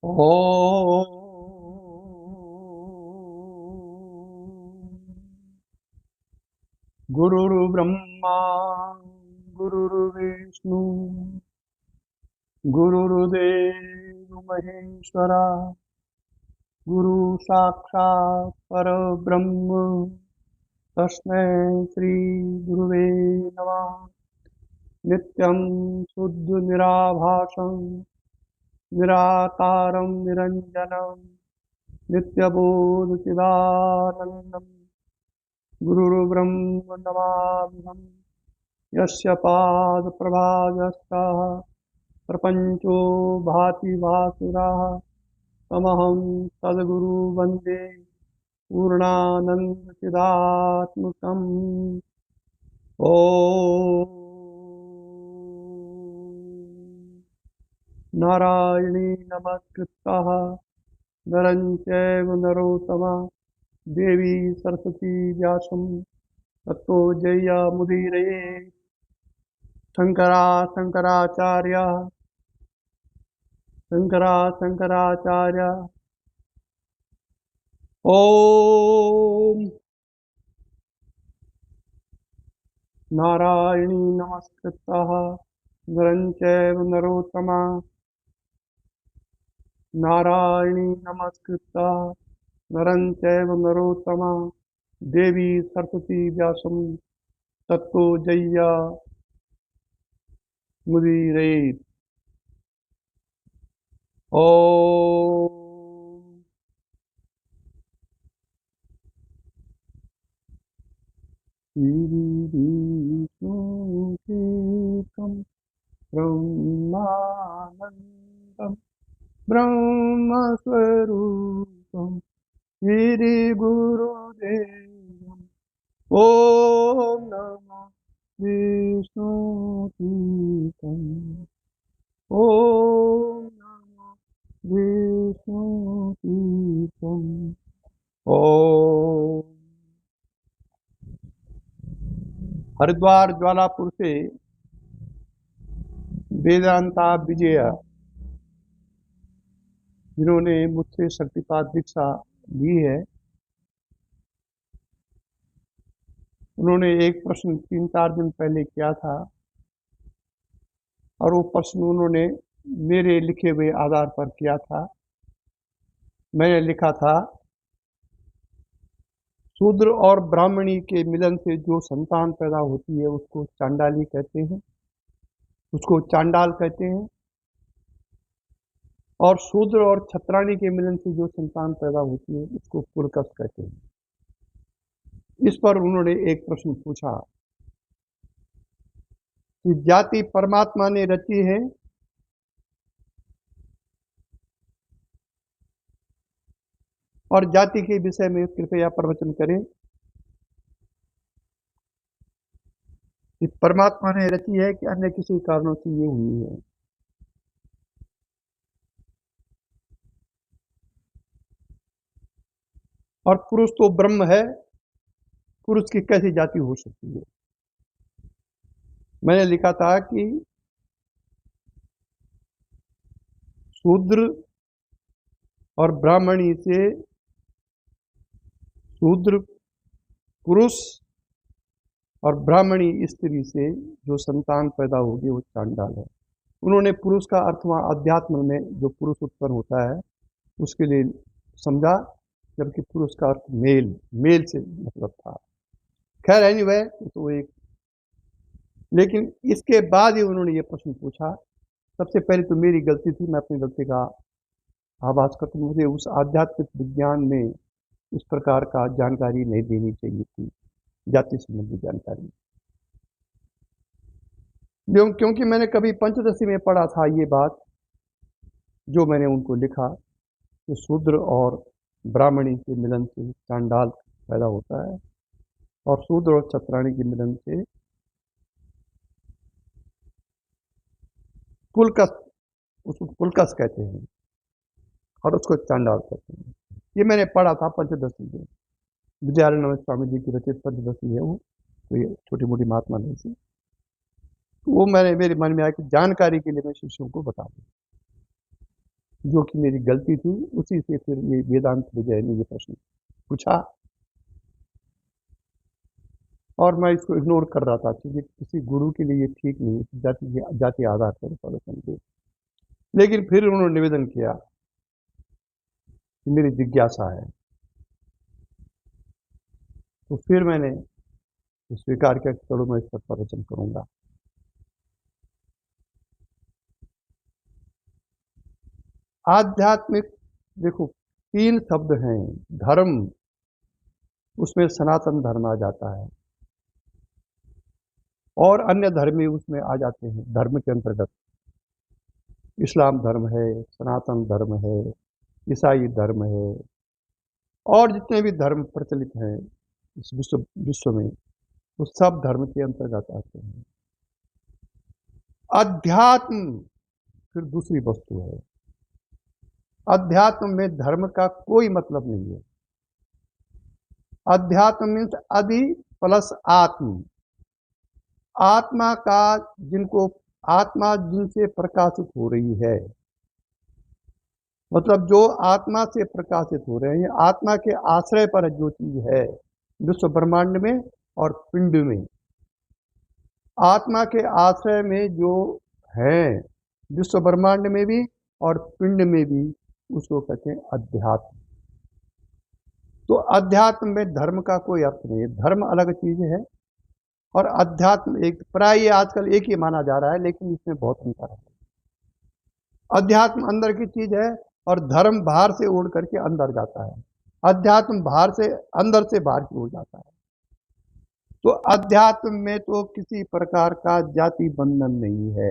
ॐ गुरुर्ब्रह्मा गुरुर्विष्णु गुरुर्देव महेश्वरा गुरु साक्षात् परब्रह्म तस्मै श्री गुरुवे नमः। नित्यं शुद्ध निराभासं निराकारं निरञ्जनं नित्यबोधचिदानन्दं गुरुर्ब्रह्म नमाम्यहम्। यस्य पादप्रभाजस्तः प्रपञ्चो भाति भासुरः तमहं सद्गुरु वन्दे पूर्णानन्दचिदात्मकम्। ॐ नारायणी नमस्कृतः नरं चैव नरोत्तमः देवी सरस्वती व्यासं ततो जयमुदीरये। शङ्कराचार्य ॐ नारायणी नमस्कृतः नरं चैव नरोत्तमः नारायणी नमस्कृतः नरं चैव नरोत्तमः देवी सरस्वती व्यासं तत्तो जयमुदीरये। ॐ ीतं ब्रह्मानन्दं ब्रह्मस्वरूपं गिरिगुरुदेवम् ॐ नमः विष्णुतीर्थम् ॐ नमः विष्णुतीर्थम् ॐ हरिद्वार ज्वालापुर से वेदांता विजय जिन्होंने मुझसे शक्तिपात दीक्षा ली है, उन्होंने एक प्रश्न 3-4 दिन पहले किया था और वो प्रश्न उन्होंने मेरे लिखे हुए आधार पर किया था। मैंने लिखा था, शूद्र और ब्राह्मणी के मिलन से जो संतान पैदा होती है उसको चांडाली कहते हैं, उसको चांडाल कहते हैं। और शूद्र और छत्राणी के मिलन से जो संतान पैदा होती है उसको पुलकस कहते हैं। इस पर उन्होंने एक प्रश्न पूछा कि जाति परमात्मा ने रची है और जाति के विषय में कृपया प्रवचन करें कि परमात्मा ने रची है कि अन्य किसी कारणों से ये हुई है। और पुरुष तो ब्रह्म है, पुरुष की कैसी जाति हो सकती है। मैंने लिखा था कि शूद्र और ब्राह्मणी से शूद्र पुरुष और ब्राह्मणी स्त्री से जो संतान पैदा होगी वो चांडाल है। उन्होंने पुरुष का अर्थ वहाँ अध्यात्म में जो पुरुष उत्पन्न होता है उसके लिए समझा, जबकि पुरुष का अर्थ मेल से मतलब था। खैर एनीवे, तो एक लेकिन इसके बाद ही उन्होंने ये प्रश्न पूछा। सबसे पहले तो मेरी गलती थी, मैं अपनी गलती का आभास करता हूँ। मुझे उस आध्यात्मिक विज्ञान में इस प्रकार का जानकारी नहीं देनी चाहिए थी, जाति संबंधी जानकारी, क्योंकि मैंने कभी पंचदशी में पढ़ा था ये बात, जो मैंने उनको लिखा कि शूद्र और ब्राह्मणी के मिलन से चांडाल पैदा होता है और शूद्र और छत्राणी के मिलन से पुलकस, उसको पुलकस कहते हैं और उसको चांडाल कहते हैं। ये मैंने पढ़ा था पंचदशी में, विद्यारण्य स्वामी जी की रचित पंचदशी है वो, तो ये छोटी मोटी महात्मा नहीं थी। तो वो मेरे मन में आया कि जानकारी के लिए मैं शिष्यों को बता दूं। जो कि मेरी गलती थी। उसी से फिर ये वेदांत विजय ने ये प्रश्न पूछा और मैं इसको इग्नोर कर रहा था क्योंकि किसी गुरु के लिए ये ठीक नहीं है जाति जाति आधार पर प्रवचन दे। लेकिन फिर उन्होंने निवेदन किया कि मेरी जिज्ञासा है, तो फिर मैंने स्वीकार किया कि चलो मैं इस पर प्रवचन करूंगा। आध्यात्मिक, देखो 3 शब्द हैं। धर्म, उसमें सनातन धर्म आ जाता है और अन्य धर्म भी उसमें आ जाते हैं। धर्म के अंतर्गत इस्लाम धर्म है, सनातन धर्म है, ईसाई धर्म है और जितने भी धर्म प्रचलित हैं इस विश्व में, वो सब धर्म के अंतर्गत आते हैं। अध्यात्म फिर दूसरी वस्तु है। अध्यात्म में धर्म का कोई मतलब नहीं है। अध्यात्म मीन्स अधि प्लस आत्म। आत्मा का, जिनको आत्मा जिनसे प्रकाशित हो रही है, मतलब जो आत्मा से प्रकाशित हो रहे हैं, आत्मा के आश्रय पर जो चीज है विश्व ब्रह्मांड में और पिंड में, आत्मा के आश्रय में जो है विश्व ब्रह्मांड में भी और पिंड में भी, उसको कहते हैं अध्यात्म। तो अध्यात्म में धर्म का कोई अर्थ नहीं है। धर्म अलग चीज है और अध्यात्म एक, प्राय आजकल एक ही माना जा रहा है, लेकिन इसमें बहुत अंतर है। अध्यात्म अंदर की चीज है और धर्म बाहर से उड़ करके अंदर जाता है। अध्यात्म बाहर से, अंदर से बाहर की ओर जाता है। तो अध्यात्म में तो किसी प्रकार का जाति बंधन नहीं है।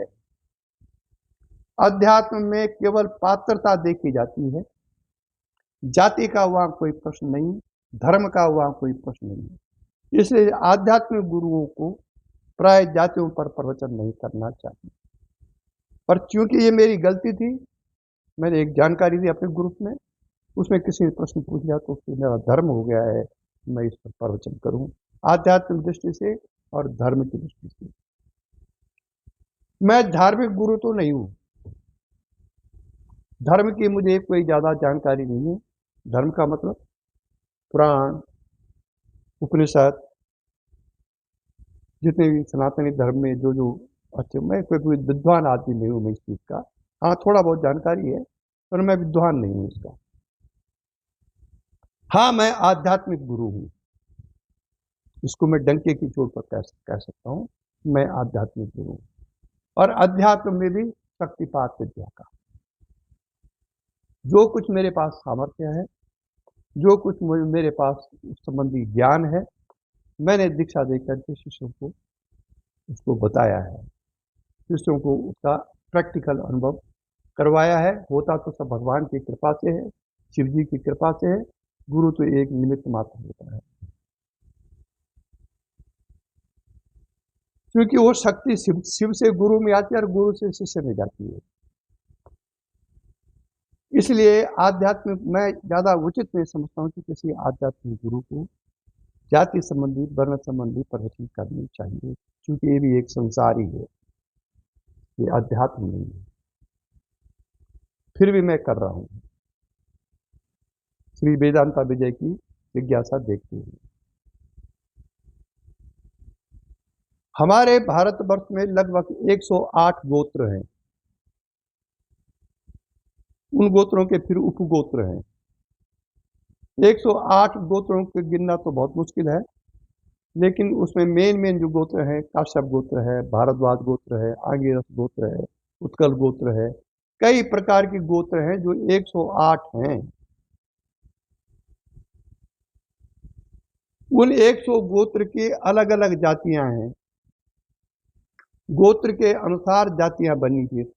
अध्यात्म में केवल पात्रता देखी जाती है। जाति का वहां कोई प्रश्न नहीं, धर्म का वहां कोई प्रश्न नहीं। इसलिए आध्यात्मिक गुरुओं को प्राय जातियों पर प्रवचन नहीं करना चाहिए। पर चूंकि ये मेरी गलती थी, मैंने एक जानकारी दी अपने ग्रुप में, उसमें किसी ने प्रश्न पूछ लिया तो फिर मेरा धर्म हो गया है मैं इस पर प्रवचन करूं, आध्यात्मिक दृष्टि से और धर्म की दृष्टि से। मैं धार्मिक गुरु तो नहीं हूं, धर्म की मुझे कोई ज्यादा जानकारी नहीं है। धर्म का मतलब पुराण, उपनिषद, जितने भी सनातनी धर्म में जो जो अच्छे, मैं कोई विद्वान आदमी नहीं हूं मैं इस चीज का। हाँ, थोड़ा बहुत जानकारी है पर मैं विद्वान नहीं हूं इसका। हाँ, मैं आध्यात्मिक गुरु हूं, इसको मैं डंके की चोट पर कह सकता हूं। मैं आध्यात्मिक गुरु हूं और अध्यात्म में भी शक्तिपात विद्या का जो कुछ मेरे पास सामर्थ्य है, जो कुछ मेरे पास उस संबंधी ज्ञान है, मैंने दीक्षा देकर के शिष्यों को उसको बताया है। शिष्यों को उसका प्रैक्टिकल अनुभव करवाया है। होता तो सब भगवान की कृपा से है, शिव जी की कृपा से है। गुरु तो एक निमित्त मात्र होता है, क्योंकि वो शक्ति शिव से गुरु में आती है और गुरु से शिष्य में जाती है। इसलिए आध्यात्मिक मैं ज्यादा उचित नहीं समझता हूँ कि किसी आध्यात्मिक गुरु को जाति संबंधी, वर्ण संबंधी प्रवचन करनी चाहिए, क्योंकि ये भी एक संसार ही है, ये अध्यात्म नहीं है। फिर भी मैं कर रहा हूँ श्री वेदांता विजय की जिज्ञासा देखते हुए। हमारे भारतवर्ष में लगभग 108 गोत्र हैं। उन गोत्रों के फिर उपगोत्र हैं। 108 गोत्रों को गिनना तो बहुत मुश्किल है, लेकिन उसमें मेन जो गोत्र हैं, काश्यप गोत्र है, भारद्वाज गोत्र है, आंगिरस गोत्र है, उत्कल गोत्र है, कई प्रकार के गोत्र हैं जो 108 हैं। उन 100 गोत्र की अलग अलग जातियां हैं, गोत्र के अनुसार जातियां बनी थी।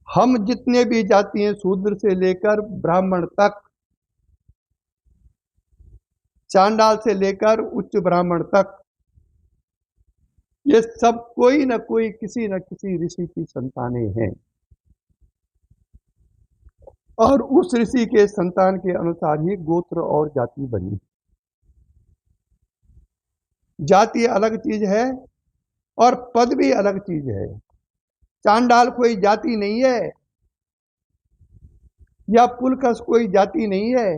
हम जितने भी जाति हैं, शूद्र से लेकर ब्राह्मण तक, चांडाल से लेकर उच्च ब्राह्मण तक, ये सब कोई न कोई किसी न किसी ऋषि की संतानें हैं और उस ऋषि के संतान के अनुसार ही गोत्र और जाति बनी। जाति अलग चीज है और पद भी अलग चीज है। चांडाल कोई जाति नहीं है, या पुलकस कोई जाति नहीं है,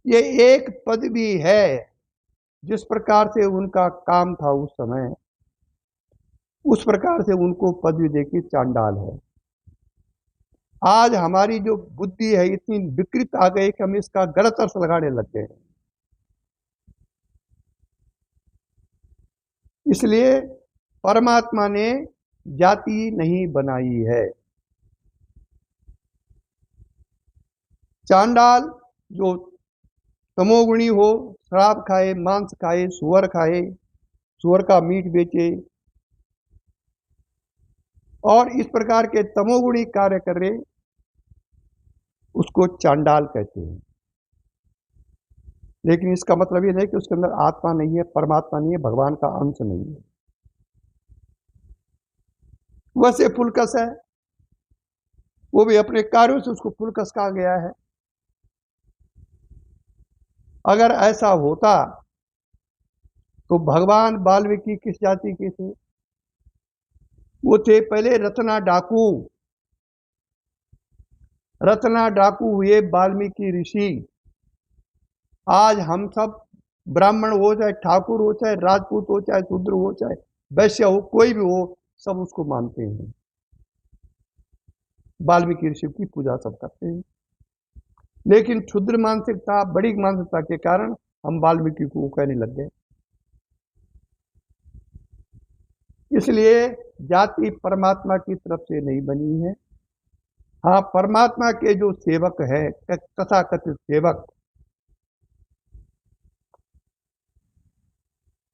ये एक पदवी है। जिस प्रकार से उनका काम था उस समय, उस प्रकार से उनको पदवी देके चांडाल है। आज हमारी जो बुद्धि है इतनी विकृत आ गई कि हम इसका गलत अर्थ लगाने लग गए। इसलिए परमात्मा ने जाति नहीं बनाई है। चांडाल जो तमोगुणी हो, शराब खाए, मांस खाए, सुअर का मीट बेचे और इस प्रकार के तमोगुणी कार्य करे, उसको चांडाल कहते हैं। लेकिन इसका मतलब ये नहीं कि उसके अंदर आत्मा नहीं है, परमात्मा नहीं है, भगवान का अंश नहीं है। वैसे पुलकस है, वो भी अपने कार्यों से उसको पुलकस कहा गया है। अगर ऐसा होता तो भगवान वाल्मीकि किस जाति के थे? वो थे पहले रत्ना डाकू। रत्ना डाकू हुए वाल्मीकि ऋषि। आज हम सब ब्राह्मण हो, चाहे ठाकुर हो, चाहे राजपूत हो, चाहे शूद्र हो, चाहे वैश्य हो, कोई भी हो, सब उसको मानते हैं। वाल्मीकि ऋषि की पूजा सब करते हैं। लेकिन क्षुद्र मानसिकता, बड़ी मानसिकता के कारण हम वाल्मीकि को कहने लग गए। इसलिए जाति परमात्मा की तरफ से नहीं बनी है। हाँ, परमात्मा के जो सेवक है, तथाकथित सेवक,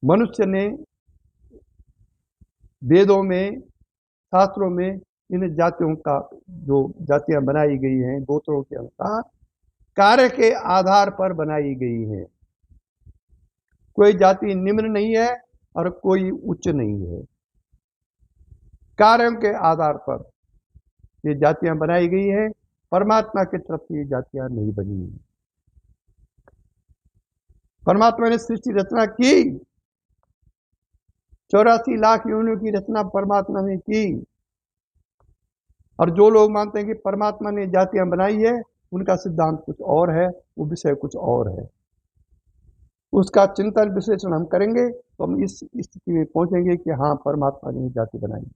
मनुष्य ने वेदों में, शास्त्रों में इन जातियों का जो जातियां बनाई गई हैं, गोत्रों के अनुसार कार्य के आधार पर बनाई गई हैं। कोई जाति निम्न नहीं है और कोई उच्च नहीं है। कार्यों के आधार पर ये जातियां बनाई गई हैं। परमात्मा की तरफ से ये जातियां नहीं बनी हैं। परमात्मा ने सृष्टि रचना की, 84 लाख योनियों की रचना परमात्मा ने की। और जो लोग मानते हैं कि परमात्मा ने जातियां बनाई है, उनका सिद्धांत कुछ और है, वो विषय कुछ और है। उसका चिंतन विश्लेषण हम करेंगे तो हम इस स्थिति में पहुंचेंगे कि हाँ, परमात्मा ने जाति बनाई।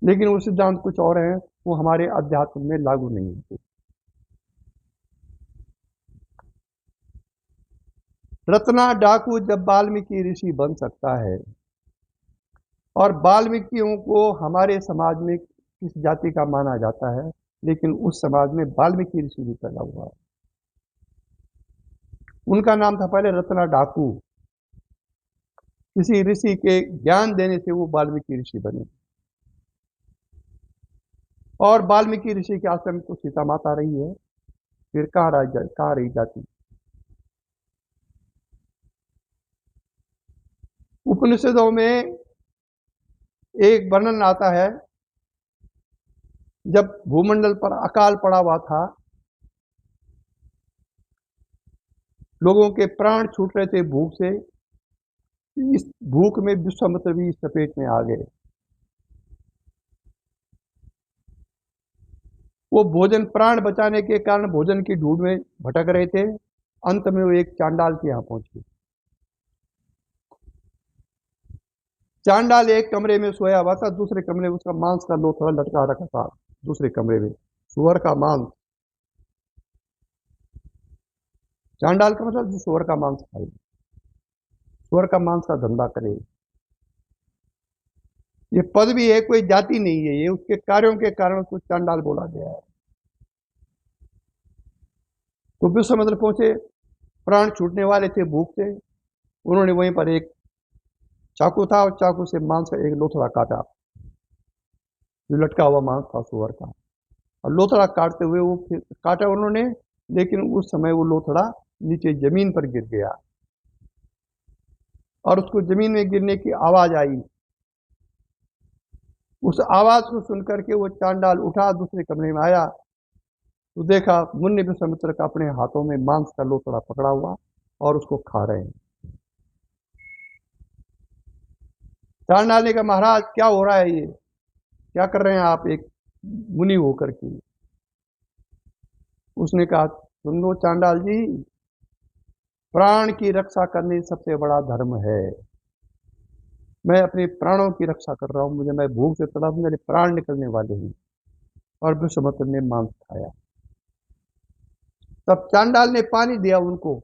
लेकिन वो सिद्धांत कुछ और है, वो हमारे अध्यात्म में लागू नहीं होते। रत्ना डाकू जब वाल्मीकि ऋषि बन सकता है, और वाल्मीकियों को हमारे समाज में किस जाति का माना जाता है, लेकिन उस समाज में वाल्मीकि ऋषि भी पैदा हुआ है। उनका नाम था पहले रत्ना डाकू। किसी ऋषि के ज्ञान देने से वो वाल्मीकि ऋषि बने। और वाल्मीकि ऋषि के आश्रम को सीता माता रही है, फिर कहाँ रही जाति? उपनिषदों में एक वर्णन आता है, जब भूमंडल पर अकाल पड़ा हुआ था, लोगों के प्राण छूट रहे थे भूख से। इस भूख में विश्वामित्र भी इस चपेट में आ गए। वो भोजन, प्राण बचाने के कारण भोजन की ढूंढ में भटक रहे थे। अंत में वो एक चांडाल के यहां पहुंचे। चांडाल एक कमरे में सोया हुआ था, दूसरे कमरे में उसका मांस का लोथड़ा लटका रखा था। दूसरे कमरे में सुअर का मांस। चांडाल का मतलब जो सुअर का मांस खाए, सुअर का मांस का धंधा करे। ये पद भी है, कोई जाति नहीं है। ये उसके कार्यों के कारण उसको चांडाल बोला गया है। तो विश्वामित्र पहुंचे, प्राण छूटने वाले थे भूख से। उन्होंने वहीं पर एक चाकू था और चाकू से मांस का एक लोथड़ा काटा, जो लटका हुआ मांस था सुअर का। और लोथड़ा काटते हुए वो फिर काटा उन्होंने, लेकिन उस समय वो लोथड़ा नीचे जमीन पर गिर गया और उसको जमीन में गिरने की आवाज आई। उस आवाज को सुनकर के वो चांडाल उठा, दूसरे कमरे में आया तो देखा मुन्नि विश्वामित्र का अपने हाथों में मांस का लोथड़ा पकड़ा हुआ और उसको खा रहे हैं। चांडाल ने कहा, महाराज क्या हो रहा है ये? क्या कर रहे हैं आप एक मुनि होकर के? उसने कहा, सुन लो चांडाल जी, प्राण की रक्षा करनी सबसे बड़ा धर्म है। मैं अपने प्राणों की रक्षा कर रहा हूं, मैं भूख से तड़प, मेरे प्राण निकलने वाले हैं। और विश्वामित्र ने मांस खाया। तब चांडाल ने पानी दिया उनको,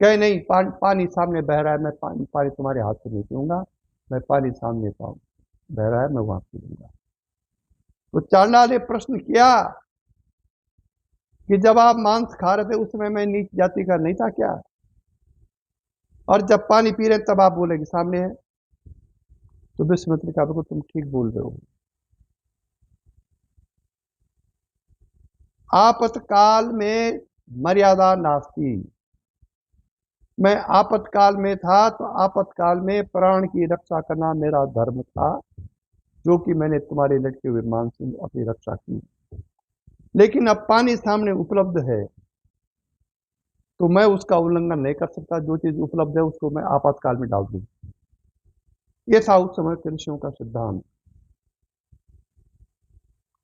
कहे नहीं, पानी सामने बह रहा है, मैं पानी तुम्हारे हाथ से नहीं पीऊंगा, मैं पानी सामने पाऊं बह रहा है, मैं वहां पी लूंगा। तो चांडाल ने प्रश्न किया कि जब आप मांस खा रहे थे उस समय मैं नीच जाति का नहीं था क्या? और जब पानी पी रहे तब आप बोले कि सामने है? तो विश्वामित्र ने कहा, बिल्कुल तुम ठीक बोल रहे हो। आपातकाल में मर्यादा नास्ती। मैं आपातकाल में था तो आपातकाल में प्राण की रक्षा करना मेरा धर्म था, जो कि मैंने तुम्हारे लटके हुए मांस से अपनी रक्षा की। लेकिन अब पानी सामने उपलब्ध है तो मैं उसका उल्लंघन नहीं कर सकता। जो चीज उपलब्ध है उसको मैं आपातकाल में डाल दूं। ये था उस समय के ऋषियों का सिद्धांत।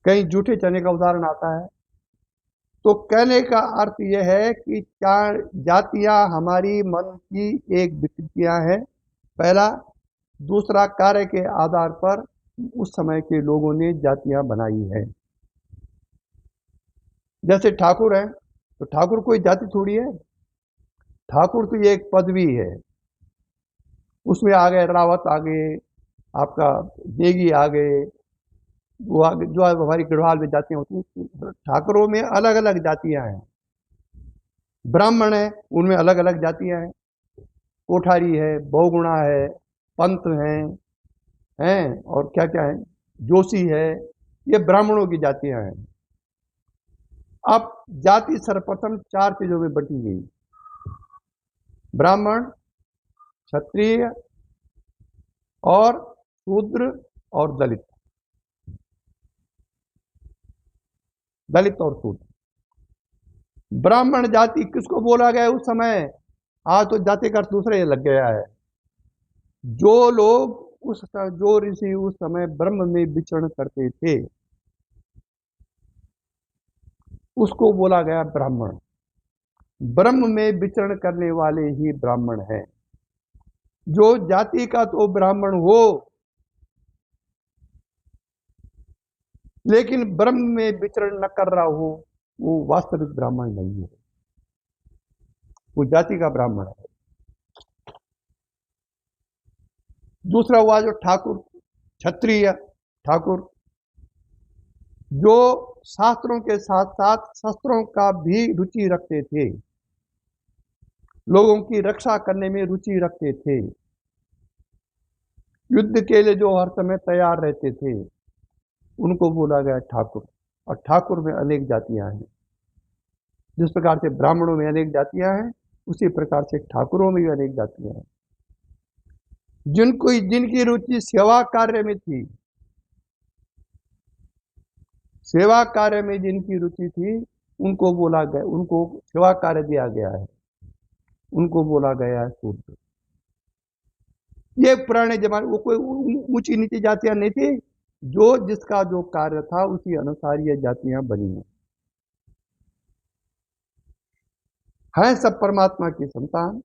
कहीं जूठे चने का उदाहरण आता है। तो कहने का अर्थ यह है कि चार जातियां हमारी मन की एक विकृतियां हैं, पहला। दूसरा, कार्य के आधार पर उस समय के लोगों ने जातियां बनाई हैं। जैसे ठाकुर है, तो ठाकुर कोई जाति थोड़ी है। ठाकुर तो ये एक पदवी है। उसमें आ गए रावत, आ गए आपका नेगी, आ गए वो आगे जो हमारी गढ़वाल में जातियां होती हैं। ठाकुरों में अलग अलग जातियां हैं। ब्राह्मण है, उनमें अलग अलग जातियां हैं। कोठारी है, बहुगुणा है, पंत हैं और क्या क्या है, जोशी है। ये ब्राह्मणों की जातियां हैं। अब जाति सर्वप्रथम चार चीजों में बंटी गई: ब्राह्मण, क्षत्रिय और शूद्र और दलित। दलित और शूद्र। ब्राह्मण जाति किसको बोला गया उस समय? आज तो जाति का अर्थ दूसरे लग गया है। जो लोग जो ऋषि उस समय ब्रह्म में विचरण करते थे उसको बोला गया ब्राह्मण। ब्रह्म में विचरण करने वाले ही ब्राह्मण हैं। जो जाति का तो ब्राह्मण हो लेकिन ब्रह्म में विचरण न कर रहा हो, वो वास्तविक ब्राह्मण नहीं है, वो जाति का ब्राह्मण है। दूसरा हुआ जो ठाकुर, क्षत्रिय ठाकुर, जो शास्त्रों के साथ साथ शस्त्रों का भी रुचि रखते थे, लोगों की रक्षा करने में रुचि रखते थे, युद्ध के लिए जो हर समय तैयार रहते थे, उनको बोला गया ठाकुर। और ठाकुर में अनेक जातियां हैं। जिस प्रकार से ब्राह्मणों में अनेक जातियां हैं, उसी प्रकार से ठाकुरों में भी अनेक जातियां हैं। जिनकी रुचि सेवा कार्य में थी, सेवा कार्य में जिनकी रुचि थी, उनको बोला गया, उनको सेवा कार्य दिया गया है, उनको बोला गया है शूद्र। ये पुराने जमाने, वो कोई ऊंची नीची जातियां नहीं थी। जो जिसका जो कार्य था उसी अनुसार ये जातियां बनी हैं। सब परमात्मा की संतान।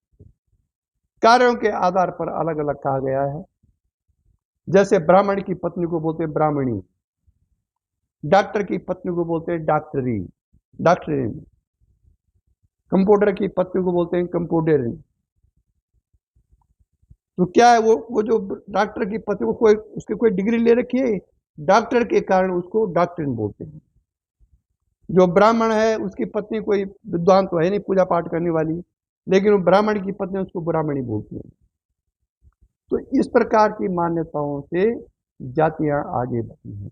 कार्यों के आधार पर अलग अलग कहा गया है। जैसे ब्राह्मण की पत्नी को बोलते हैं ब्राह्मणी, डॉक्टर की पत्नी को बोलते हैं डॉक्टरी, डॉक्टरिन, कंप्यूटर की पत्नी को बोलते हैं कंप्यूटरिन। तो क्या है, वो जो डॉक्टर की पत्नी को उसकी कोई डिग्री ले रखी है, डॉक्टर के कारण उसको डॉक्टरिन बोलते हैं। जो ब्राह्मण है उसकी पत्नी कोई विद्वान तो है नहीं, पूजा पाठ करने वाली, लेकिन वो ब्राह्मण की पत्नी उसको ब्राह्मणी बोलती है। तो इस प्रकार की मान्यताओं से जातियां आगे बढ़ी हैं।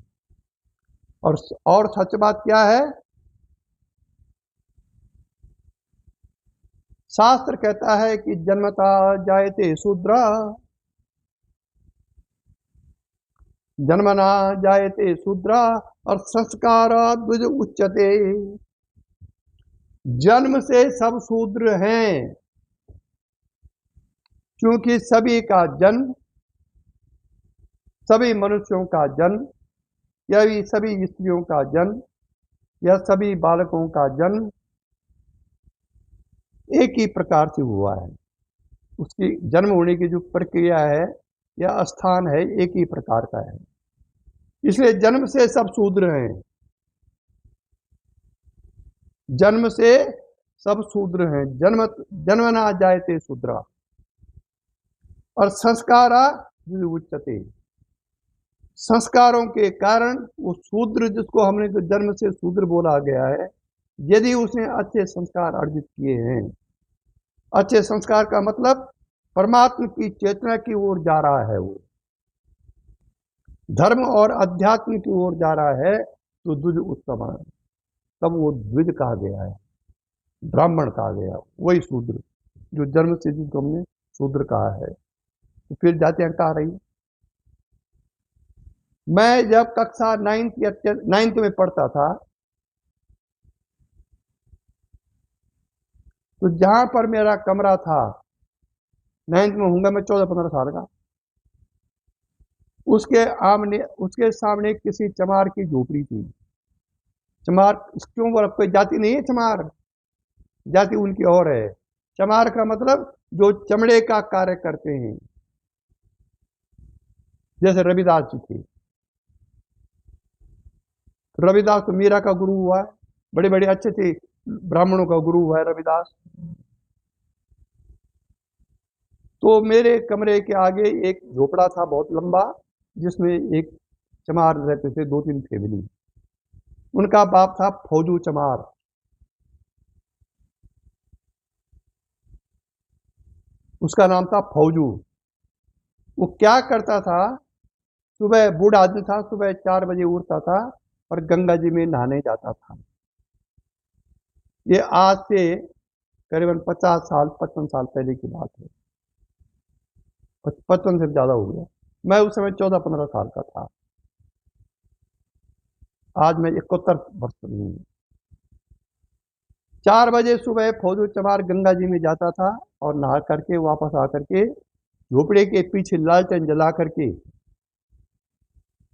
और सच बात क्या है? शास्त्र कहता है कि जन्मता जायते शूद्र, जन्मना जायते शूद्र और संस्कार द्विज उच्चते। जन्म से सब शूद्र हैं, क्योंकि सभी का जन्म सभी मनुष्यों का जन्म या भी सभी स्त्रियों का जन्म या सभी बालकों का जन्म एक ही प्रकार से हुआ है। उसकी जन्म होने की जो प्रक्रिया है या स्थान है एक ही प्रकार का है, इसलिए जन्म से सब शूद्र हैं। जन्म से सब शूद्र हैं। जन्म ना जायते शूद्रा और संस्कारा उच्चते। संस्कारों के कारण वो शूद्र, जिसको हमने जो जन्म से शूद्र बोला गया है, यदि उसने अच्छे संस्कार अर्जित किए हैं, अच्छे संस्कार का मतलब परमात्मा की चेतना की ओर जा रहा है, वो धर्म और अध्यात्म की ओर जा रहा है, तो द्विज उत्तम, तब वो द्विज कहा गया है, ब्राह्मण कहा गया, वही शूद्र जो जन्म से जिसको हमने शूद्र कहा है। तो फिर जातियां कहा रही। मैं जब कक्षा 9th में पढ़ता था, तो जहां पर मेरा कमरा था, 9th में होऊंगा मैं 14-15 साल का, उसके सामने किसी चमार की झोपड़ी थी। चमार क्यों बोला? कोई जाति नहीं है चमार, जाति उनकी और है। चमार का मतलब जो चमड़े का कार्य करते हैं, जैसे रविदास जी थे। रविदास तो मीरा का गुरु हुआ है, बड़े बड़े अच्छे थे ब्राह्मणों का गुरु हुआ है रविदास। तो मेरे कमरे के आगे एक झोपड़ा था बहुत लंबा, जिसमें एक चमार रहते थे, 2-3 फैमिली। उनका बाप था फौजू चमार। उसका नाम था फौजू। वो क्या करता था, सुबह, बूढ़ा आदमी था, सुबह 4 बजे उठता था और गंगा जी में नहाने जाता था। ये आज से करीबन 50 साल 55 साल पहले की बात है, 55 से ज्यादा हो गया। मैं उस समय 14-15 साल का था। आज मैं 71 वर्ष में हूँ। 4 बजे सुबह फौजू चमार गंगा जी में जाता था और नहा करके वापस आकर के झोपड़े के पीछे लालटेन जला करके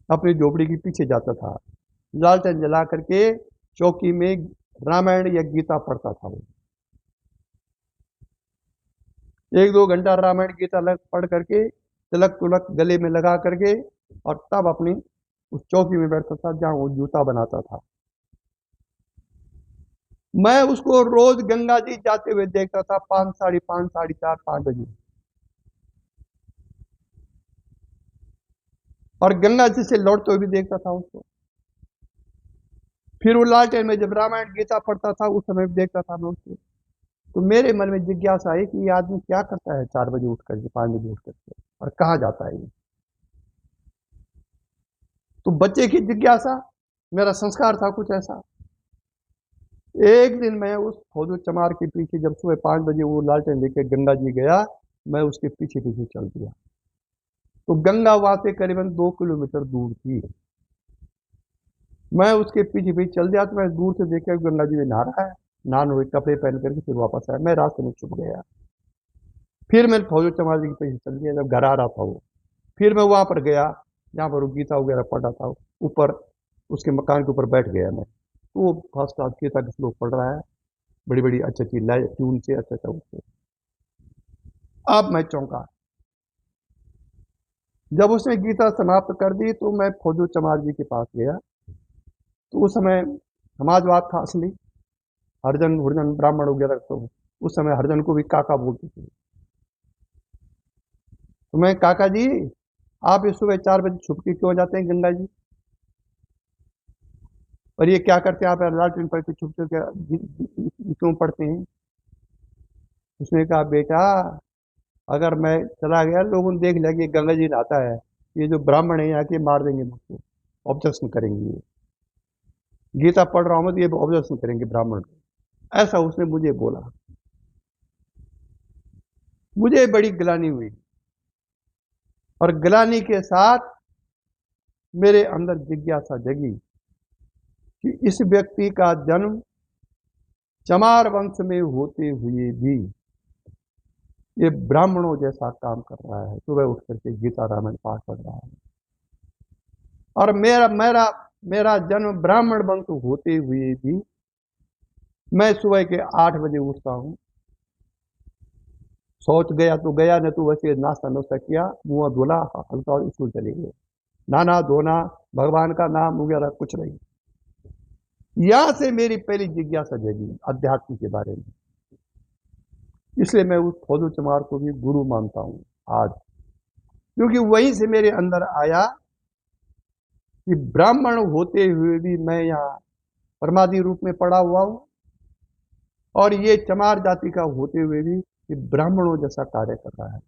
अपनी झोपड़ी के पीछे जाता था। लालटेन जला करके चौकी में रामायण या गीता पढ़ता था। वो 1-2 घंटा रामायण गीता पढ़ करके तिलक तुलक गले में लगा करके और तब अपनी उस चौकी में बैठता था जहां वो जूता बनाता था। मैं उसको रोज गंगा जी जाते हुए देखता था, 5, साढ़े 5, 4:30, 5 बजे, और गंगा जी से लौटते हुए भी देखता था उसको। फिर वो लालटेन में जब रामायण गीता पढ़ता था उस समय भी देखता था मैं उसको। तो मेरे मन में जिज्ञासा आई कि ये आदमी क्या करता है 4 बजे उठ करके, 5 बजे उठ करके, और कहाँ जाता है ये। तो बच्चे की जिज्ञासा, मेरा संस्कार था कुछ ऐसा। एक दिन मैं उस फौजू चमार के पीछे, जब सुबह 5 बजे वो लालटेन लेके गंगा जी गया, मैं उसके पीछे पीछे चल दिया। तो गंगा वहां से करीबन 2 किलोमीटर दूर थी। मैं उसके पीछे पीछे चल दिया, तो मैं दूर से देखा गंगा जी में नहा रहा है, नहान हुए कपड़े पहन करके फिर वापस आया। मैं रास्ते में छुप गया। फिर मैं फौजू चमार जी के पीछे चल दिया। जब घर आ रहा था वो, फिर मैं वहां पर गया जहाँ पर वो गीता वगैरह पढ़ रहा था, ऊपर उसके मकान के ऊपर बैठ गया मैं। तो वो फर्स्ट क्लास गीता के श्लोक पढ़ रहा है, बड़ी बड़ी अच्छी अच्छी लय ट्यून से, अच्छा अच्छा उससे। अब मैं चौंका। जब उसने गीता समाप्त कर दी तो मैं फौजू चमार जी के पास गया। तो उस समय समाजवाद था असली, हरिजन हुरजन ब्राह्मण वगैरह, तो उस समय हरिजन को भी काका बोलते थे। तो मैं, काका जी आप इस सुबह 4 बजे छुप के क्यों जाते हैं गंगा जी, और ये क्या करते हैं आप लालटेन पढ़ के छुप के क्यों पढ़ते हैं? उसने कहा, बेटा अगर मैं चला गया, लोगों ने देख लिया कि गंगा जी नहाता है, ये जो ब्राह्मण है यहाँ के मार देंगे मुझको, ऑब्जेक्शन करेंगे, ये गीता पढ़ रहा हूँ मैं तो ये ऑब्जेक्शन करेंगे ब्राह्मण। ऐसा उसने मुझे बोला। मुझे बड़ी गिलानी हुई, और गिलानी के साथ मेरे अंदर जिज्ञासा जगी कि इस व्यक्ति का जन्म चमार वंश में होते हुए भी ये ब्राह्मणों जैसा काम कर रहा है, सुबह उठ करके गीता रामायण पाठ कर रहा है। और मेरा मेरा मेरा जन्म ब्राह्मण वंश होते हुए भी मैं सुबह के 8 बजे उठता हूँ। शौच गया तो गया, न तो वैसे नाश्ता नुश्ता किया, मुंह धोला, हल्का और स्कूल चले गए। नहाना धोना, भगवान का नाम वगैरह कुछ नहीं। यहां से मेरी पहली जिज्ञासा जगी अध्यात्म के बारे में। इसलिए मैं उस फौजू चमार को भी गुरु मानता हूं आज, क्योंकि वहीं से मेरे अंदर आया कि ब्राह्मण होते हुए भी मैं यहाँ परमादि रूप में पड़ा हुआ हूं, और ये चमार जाति का होते हुए भी ये ब्राह्मणों जैसा कार्य कर रहा है।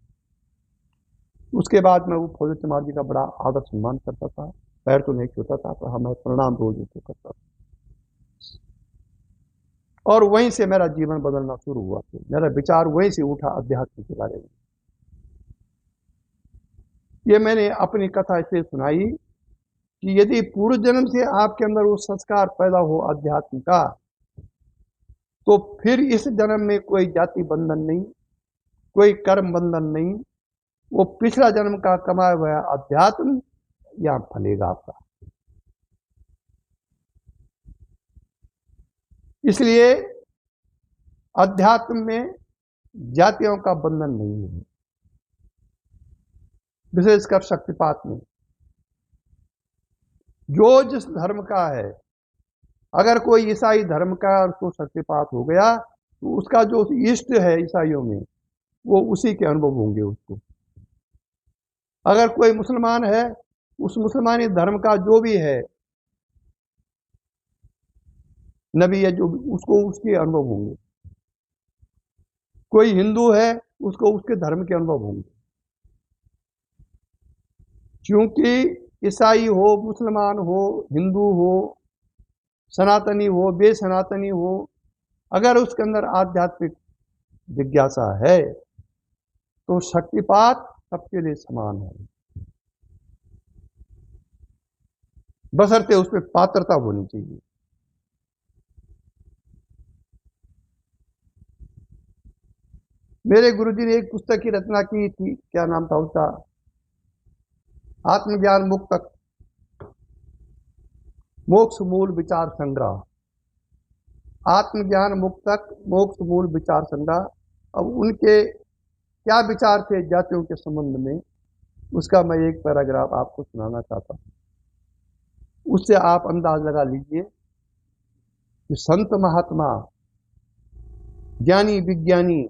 उसके बाद मैं वो फौजू चमार जी का बड़ा आदर सम्मान करता था। पैर तो नहीं छूता था, तो हमें प्रणाम रोज उनको करता था। और वहीं से मेरा जीवन बदलना शुरू हुआ। फिर मेरा विचार वहीं से उठा अध्यात्म के बारे में। ये मैंने अपनी कथा इसलिए सुनाई कि यदि पूर्व जन्म से आपके अंदर वो संस्कार पैदा हो अध्यात्म का, तो फिर इस जन्म में कोई जाति बंधन नहीं, कोई कर्म बंधन नहीं। वो पिछला जन्म का कमाया हुआ अध्यात्म यहां फलेगा आपका। इसलिए अध्यात्म में जातियों का बंधन नहीं है, विशेषकर शक्तिपात में। जो जिस धर्म का है, अगर कोई ईसाई धर्म का उसको शक्तिपात हो गया, तो उसका जो इष्ट है ईसाइयों में, वो उसी के अनुभव होंगे उसको। अगर कोई मुसलमान है, उस मुसलमानी धर्म का जो भी है नबी है, जो उसको उसके अनुभव होंगे। कोई हिंदू है, उसको उसके धर्म के अनुभव होंगे। क्योंकि ईसाई हो, मुसलमान हो, हिंदू हो, सनातनी हो, बेसनातनी हो, अगर उसके अंदर आध्यात्मिक जिज्ञासा है तो शक्तिपात सबके लिए समान है, बशर्ते उसमें पात्रता होनी चाहिए। मेरे गुरुजी ने एक पुस्तक की रचना की थी, क्या नाम था उसका, आत्मज्ञान मुक्तक मोक्ष मूल विचार संग्रह। आत्मज्ञान मुक्तक मोक्ष मूल विचार संग्रह। अब उनके क्या विचार थे जातियों के संबंध में, उसका मैं एक पैराग्राफ आपको सुनाना चाहता हूं। उससे आप अंदाज लगा लीजिए कि संत महात्मा, ज्ञानी विज्ञानी,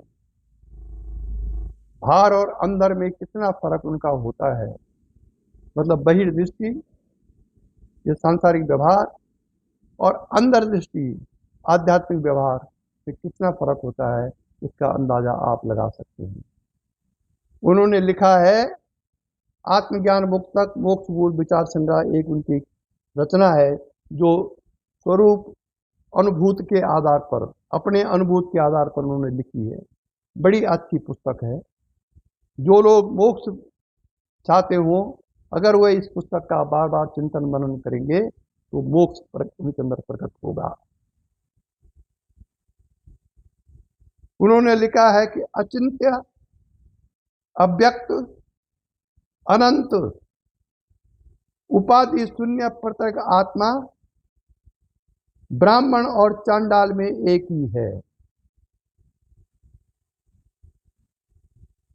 बाहर और अंदर में कितना फर्क उनका होता है। मतलब बहिर्दृष्टि, ये सांसारिक व्यवहार, और अंदर दृष्टि आध्यात्मिक व्यवहार से कितना फर्क होता है, इसका अंदाजा आप लगा सकते हैं। उन्होंने लिखा है, आत्मज्ञान मुक्तक मोक्ष मूल विचार संग्रह एक उनकी रचना है, जो स्वरूप अनुभूत के आधार पर, अपने अनुभूत के आधार पर उन्होंने लिखी है। बड़ी अच्छी पुस्तक है। जो लोग मोक्ष चाहते हो, अगर वह इस पुस्तक का बार बार चिंतन मनन करेंगे तो मोक्ष उनके अंदर प्रकट होगा। उन्होंने लिखा है कि अचिंत्य, अव्यक्त, अनंत, उपाधि शून्य प्रत्येक आत्मा ब्राह्मण और चांडाल में एक ही है।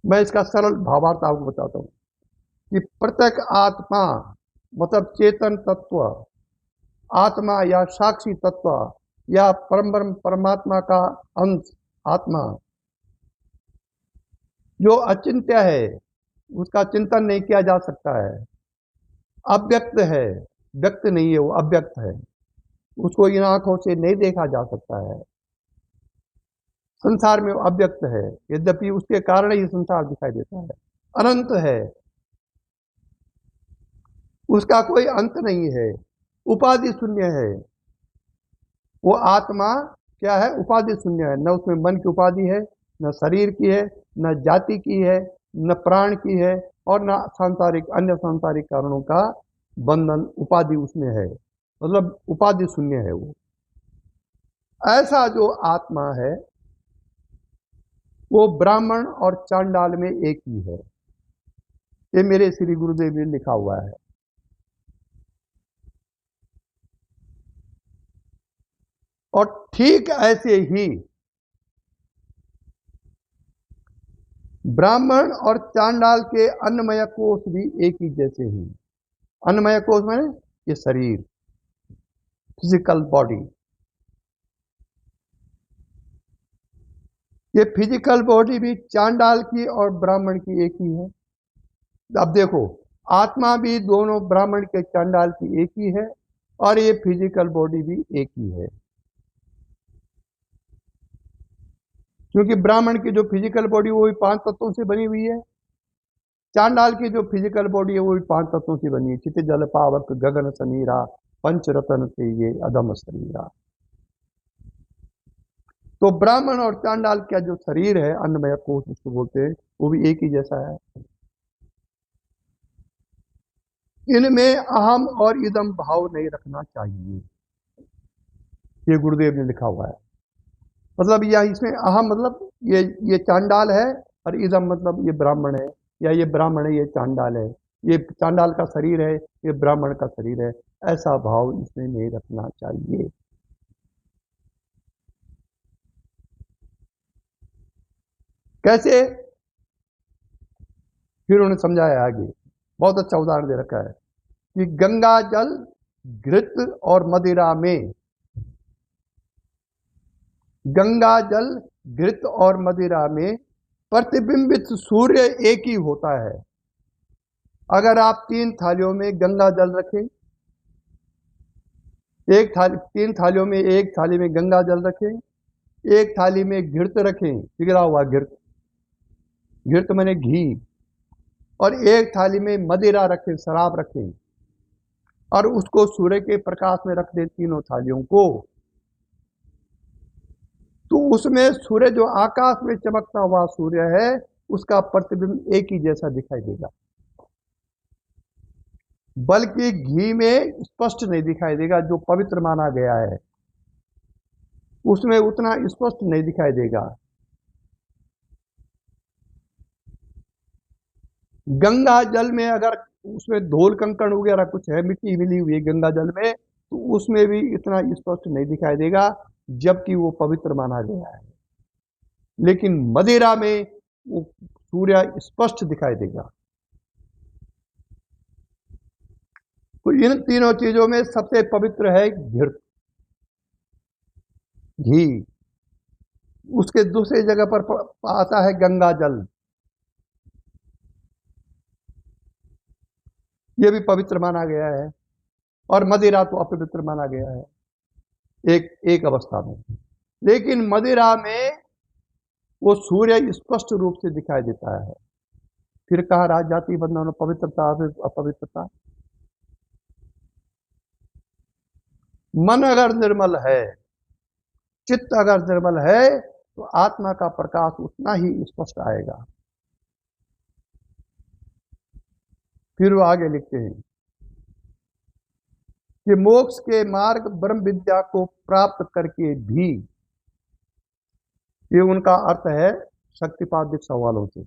मैं इसका सरल भावार्थ आपको बताता हूं कि प्रत्येक आत्मा मतलब चेतन तत्व, आत्मा या साक्षी तत्व या परम परमात्मा का अंश आत्मा, जो अचिंत्य है, उसका चिंतन नहीं किया जा सकता है। अव्यक्त है, व्यक्त नहीं है, वो अव्यक्त है, उसको इन आंखों से नहीं देखा जा सकता है। संसार में वो अव्यक्त है, यद्यपि उसके कारण ही संसार दिखाई देता है। अनंत है, उसका कोई अंत नहीं है। उपाधि शून्य है, वो आत्मा क्या है, उपाधि शून्य है। न उसमें मन की उपाधि है, न शरीर की है, न जाति की है, न प्राण की है, और न सांसारिक अन्य सांसारिक कारणों का बंधन उपाधि उसमें है। मतलब उपाधि शून्य है वो। ऐसा जो आत्मा है वो ब्राह्मण और चांडाल में एक ही है। ये मेरे श्री गुरुदेव ने लिखा हुआ है। और ठीक ऐसे ही ब्राह्मण और चांडाल के अन्नमय कोष भी एक ही जैसे हैं। अन्नमय कोष माने ये शरीर, फिजिकल बॉडी। ये फिजिकल बॉडी भी चांडाल की और ब्राह्मण की एक ही है। अब देखो, आत्मा भी दोनों ब्राह्मण के चांडाल की एक ही है और ये फिजिकल बॉडी भी एक ही है। क्योंकि ब्राह्मण की जो फिजिकल बॉडी वो भी 5 तत्वों से बनी हुई है, चांडाल की जो फिजिकल बॉडी है वो भी 5 तत्वों से बनी है। चित जल पावक गगन समीरा, पंच रतन से ये अदम शरीरा। तो ब्राह्मण और चांडाल का जो शरीर है, अन्नमय कोष जिसको बोलते हैं, वो भी एक ही जैसा है। इनमें अहम और इदम भाव नहीं रखना चाहिए, ये गुरुदेव ने लिखा हुआ है। मतलब यह इसमें अहम मतलब ये चांडाल है और इदम मतलब ये ब्राह्मण है, या ये ब्राह्मण है ये चांडाल है, ये चांडाल का शरीर है ये ब्राह्मण का शरीर है, ऐसा भाव इसमें नहीं रखना चाहिए। कैसे? फिर उन्होंने समझाया आगे, बहुत अच्छा उदाहरण दे रखा है कि गंगा जल घृत और मदिरा में, गंगा जल घृत और मदिरा में प्रतिबिंबित सूर्य एक ही होता है। अगर आप 3 थालियों में गंगा जल रखें, एक थाली 3 थालियों में, एक थाली में गंगा जल रखें, एक थाली में घृत रखें, पिघला हुआ घृत, घृत माने घी, और एक थाली में मदिरा रखें, शराब रखें, और उसको सूर्य के प्रकाश में रख दें तीनों थालियों को, तो उसमें सूर्य जो आकाश में चमकता हुआ सूर्य है उसका प्रतिबिंब एक ही जैसा दिखाई देगा, बल्कि घी में स्पष्ट नहीं दिखाई देगा। जो पवित्र माना गया है उसमें उतना स्पष्ट नहीं दिखाई देगा। गंगा जल में अगर उसमें धूल कंकड़ वगैरह कुछ है, मिट्टी मिली हुई है गंगा जल में, तो उसमें भी इतना स्पष्ट नहीं दिखाई देगा, जबकि वो पवित्र माना गया है। लेकिन मदिरा में वो सूर्य स्पष्ट दिखाई देगा। तो इन तीनों चीजों में सबसे पवित्र है घृत, घी। उसके दूसरी जगह पर आता है गंगा जल, ये भी पवित्र माना गया है, और मदिरा तो अपवित्र माना गया है एक एक अवस्था में। लेकिन मदिरा में वो सूर्य स्पष्ट रूप से दिखाई देता है। फिर कहा राज जाति बंधन, पवित्रता अपवित्रता। मन अगर निर्मल है, चित्त अगर निर्मल है, तो आत्मा का प्रकाश उतना ही स्पष्ट आएगा। फिर वो आगे लिखते हैं कि मोक्ष के मार्ग ब्रह्म विद्या को प्राप्त करके भी, ये उनका अर्थ है शक्तिपात दीक्षा वालों से,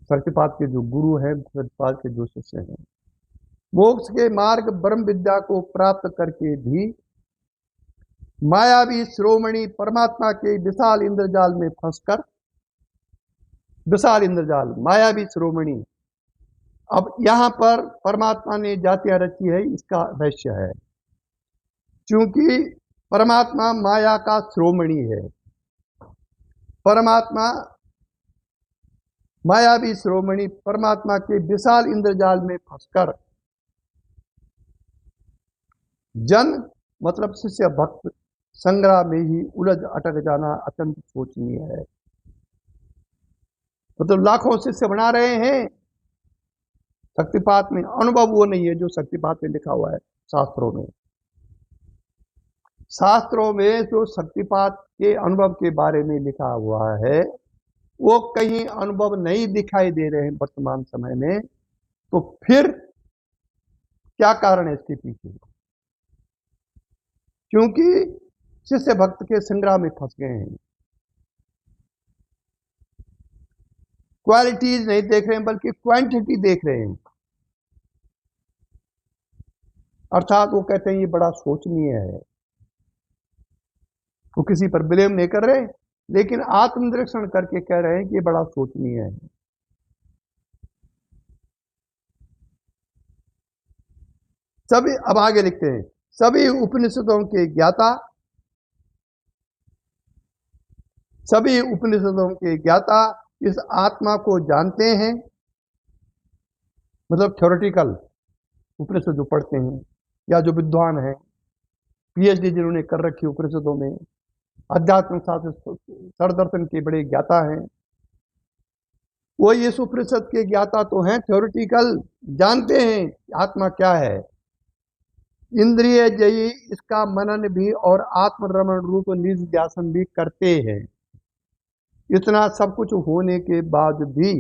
शक्तिपात के जो गुरु हैं, शक्तिपात के जो शिष्य हैं, मोक्ष के मार्ग ब्रह्म विद्या को प्राप्त करके भी मायावी श्रोमणी परमात्मा के विशाल इंद्रजाल में फंसकर, विशाल इंद्रजाल मायावी श्रोमणी, अब यहां पर परमात्मा ने जातियां रची है, इसका रहस्य है। क्योंकि परमात्मा माया का श्रोमणी है, परमात्मा मायावी श्रोमणी परमात्मा के विशाल इंद्रजाल में फंसकर जन मतलब शिष्य भक्त संग्राम में ही उलझ अटक जाना अत्यंत सोचनीय है। मतलब लाखों शिष्य बना रहे हैं, शक्तिपात में अनुभव वो नहीं है जो शक्तिपात में लिखा हुआ है। शास्त्रों में, शास्त्रों में जो शक्तिपात के अनुभव के बारे में लिखा हुआ है वो कहीं अनुभव नहीं दिखाई दे रहे हैं वर्तमान समय में। तो फिर क्या कारण है इसके पीछे? क्योंकि शिष्य भक्त के संग्राम में फंस गए हैं, क्वालिटीज नहीं देख रहे हैं बल्कि क्वांटिटी देख रहे हैं। अर्थात वो कहते हैं ये बड़ा सोचनीय है, वो किसी पर ब्लेम नहीं कर रहे, लेकिन आत्मनिरीक्षण करके कह रहे हैं कि ये बड़ा सोचनीय है। सभी, अब आगे लिखते हैं, सभी उपनिषदों के ज्ञाता, सभी उपनिषदों के ज्ञाता इस आत्मा को जानते हैं, मतलब थ्योरेटिकल उपनिषद जो पढ़ते हैं या जो विद्वान हैं, पीएचडी जिन्होंने कर रखी उपनिषदों में, अध्यात्म शास्त्र सरदर्शन के बड़े ज्ञाता हैं, वो इस उपनिषद के ज्ञाता तो हैं, थ्योरेटिकल जानते हैं आत्मा क्या है। इंद्रिय जयी इसका मनन भी और आत्मरमण रूप निज ध्यासन भी करते हैं। इतना सब कुछ होने के बाद भी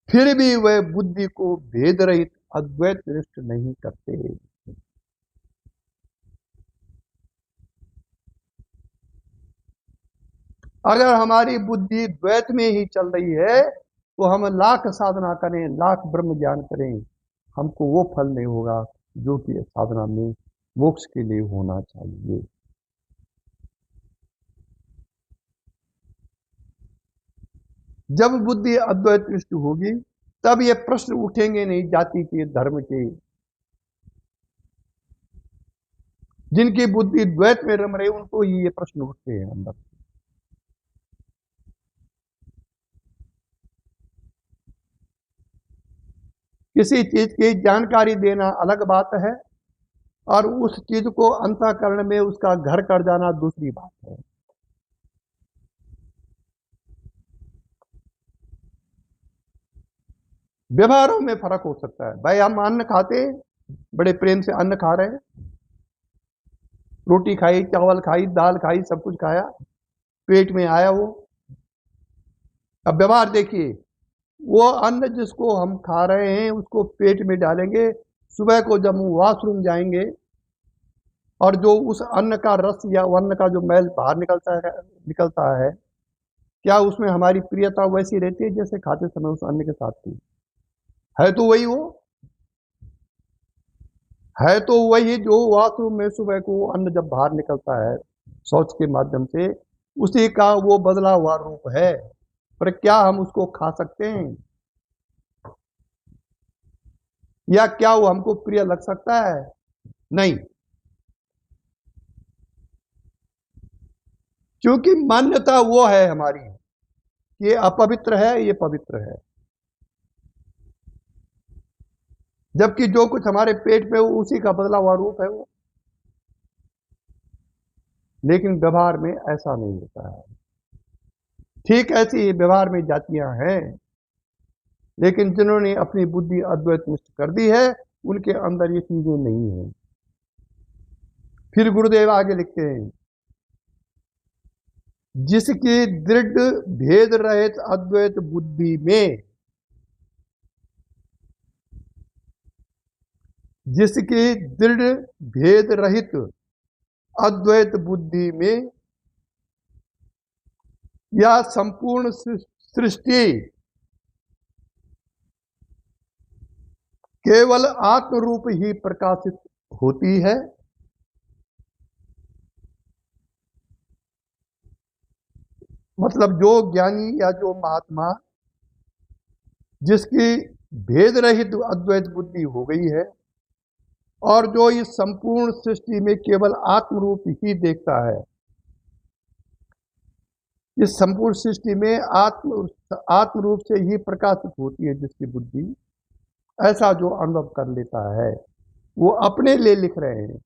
फिर भी वह बुद्धि को भेद रहित अद्वैत निष्ठ नहीं करते। अगर हमारी बुद्धि द्वैत में ही चल रही है तो हम लाख साधना करें, लाख ब्रह्म ज्ञान करें, हमको वो फल नहीं होगा जो कि साधना में मोक्ष के लिए होना चाहिए। जब बुद्धि अद्वैत निष्ठ होगी तब ये प्रश्न उठेंगे नहीं जाति के, धर्म के। जिनकी बुद्धि द्वैत में रम रही उनको ही ये प्रश्न उठते हैं अंदर। किसी चीज की जानकारी देना अलग बात है और उस चीज को अंतःकरण में उसका घर कर जाना दूसरी बात है। व्यवहारों में फर्क हो सकता है। भाई हम अन्न खाते, बड़े प्रेम से अन्न खा रहे हैं, रोटी खाई, चावल खाई, दाल खाई, सब कुछ खाया, पेट में आया वो। अब व्यवहार देखिए, वो अन्न जिसको हम खा रहे हैं उसको पेट में डालेंगे, सुबह को जब हम वॉशरूम जाएंगे और जो उस अन्न का रस या अन्न का जो मैल बाहर निकलता है, क्या उसमें हमारी प्रियता वैसी रहती है जैसे खाते समय उस अन्न के साथ थी? है तो वही वो, है तो वही जो वॉशरूम में सुबह को अन्न जब बाहर निकलता है शौच के माध्यम से, उसी का वो बदला हुआ रूप है। पर क्या हम उसको खा सकते हैं? या क्या वो हमको प्रिय लग सकता है? नहीं, क्योंकि मान्यता वो है हमारी, ये अपवित्र है, ये पवित्र है। जबकि जो कुछ हमारे पेट में वो उसी का बदला हुआ रूप है वो। लेकिन व्यवहार में ऐसा नहीं होता है। ठीक ऐसी ही व्यवहार में जातियां हैं, लेकिन जिन्होंने अपनी बुद्धि अद्वैत निष्ठ कर दी है उनके अंदर ये चीजें नहीं है। फिर गुरुदेव आगे लिखते हैं, जिसकी दृढ़ भेद रहित अद्वैत बुद्धि में, जिसकी दृढ़ भेद रहित अद्वैत बुद्धि में या संपूर्ण सृष्टि केवल आत्म रूप ही प्रकाशित होती है। मतलब जो ज्ञानी या जो महात्मा जिसकी भेद रहित अद्वैत बुद्धि हो गई है और जो इस संपूर्ण सृष्टि में केवल आत्म रूप ही देखता है, इस संपूर्ण सृष्टि में आत्म रूप से ही प्रकाशित होती है जिसकी बुद्धि, ऐसा जो अनुभव कर लेता है वो अपने लिए लिख रहे हैं।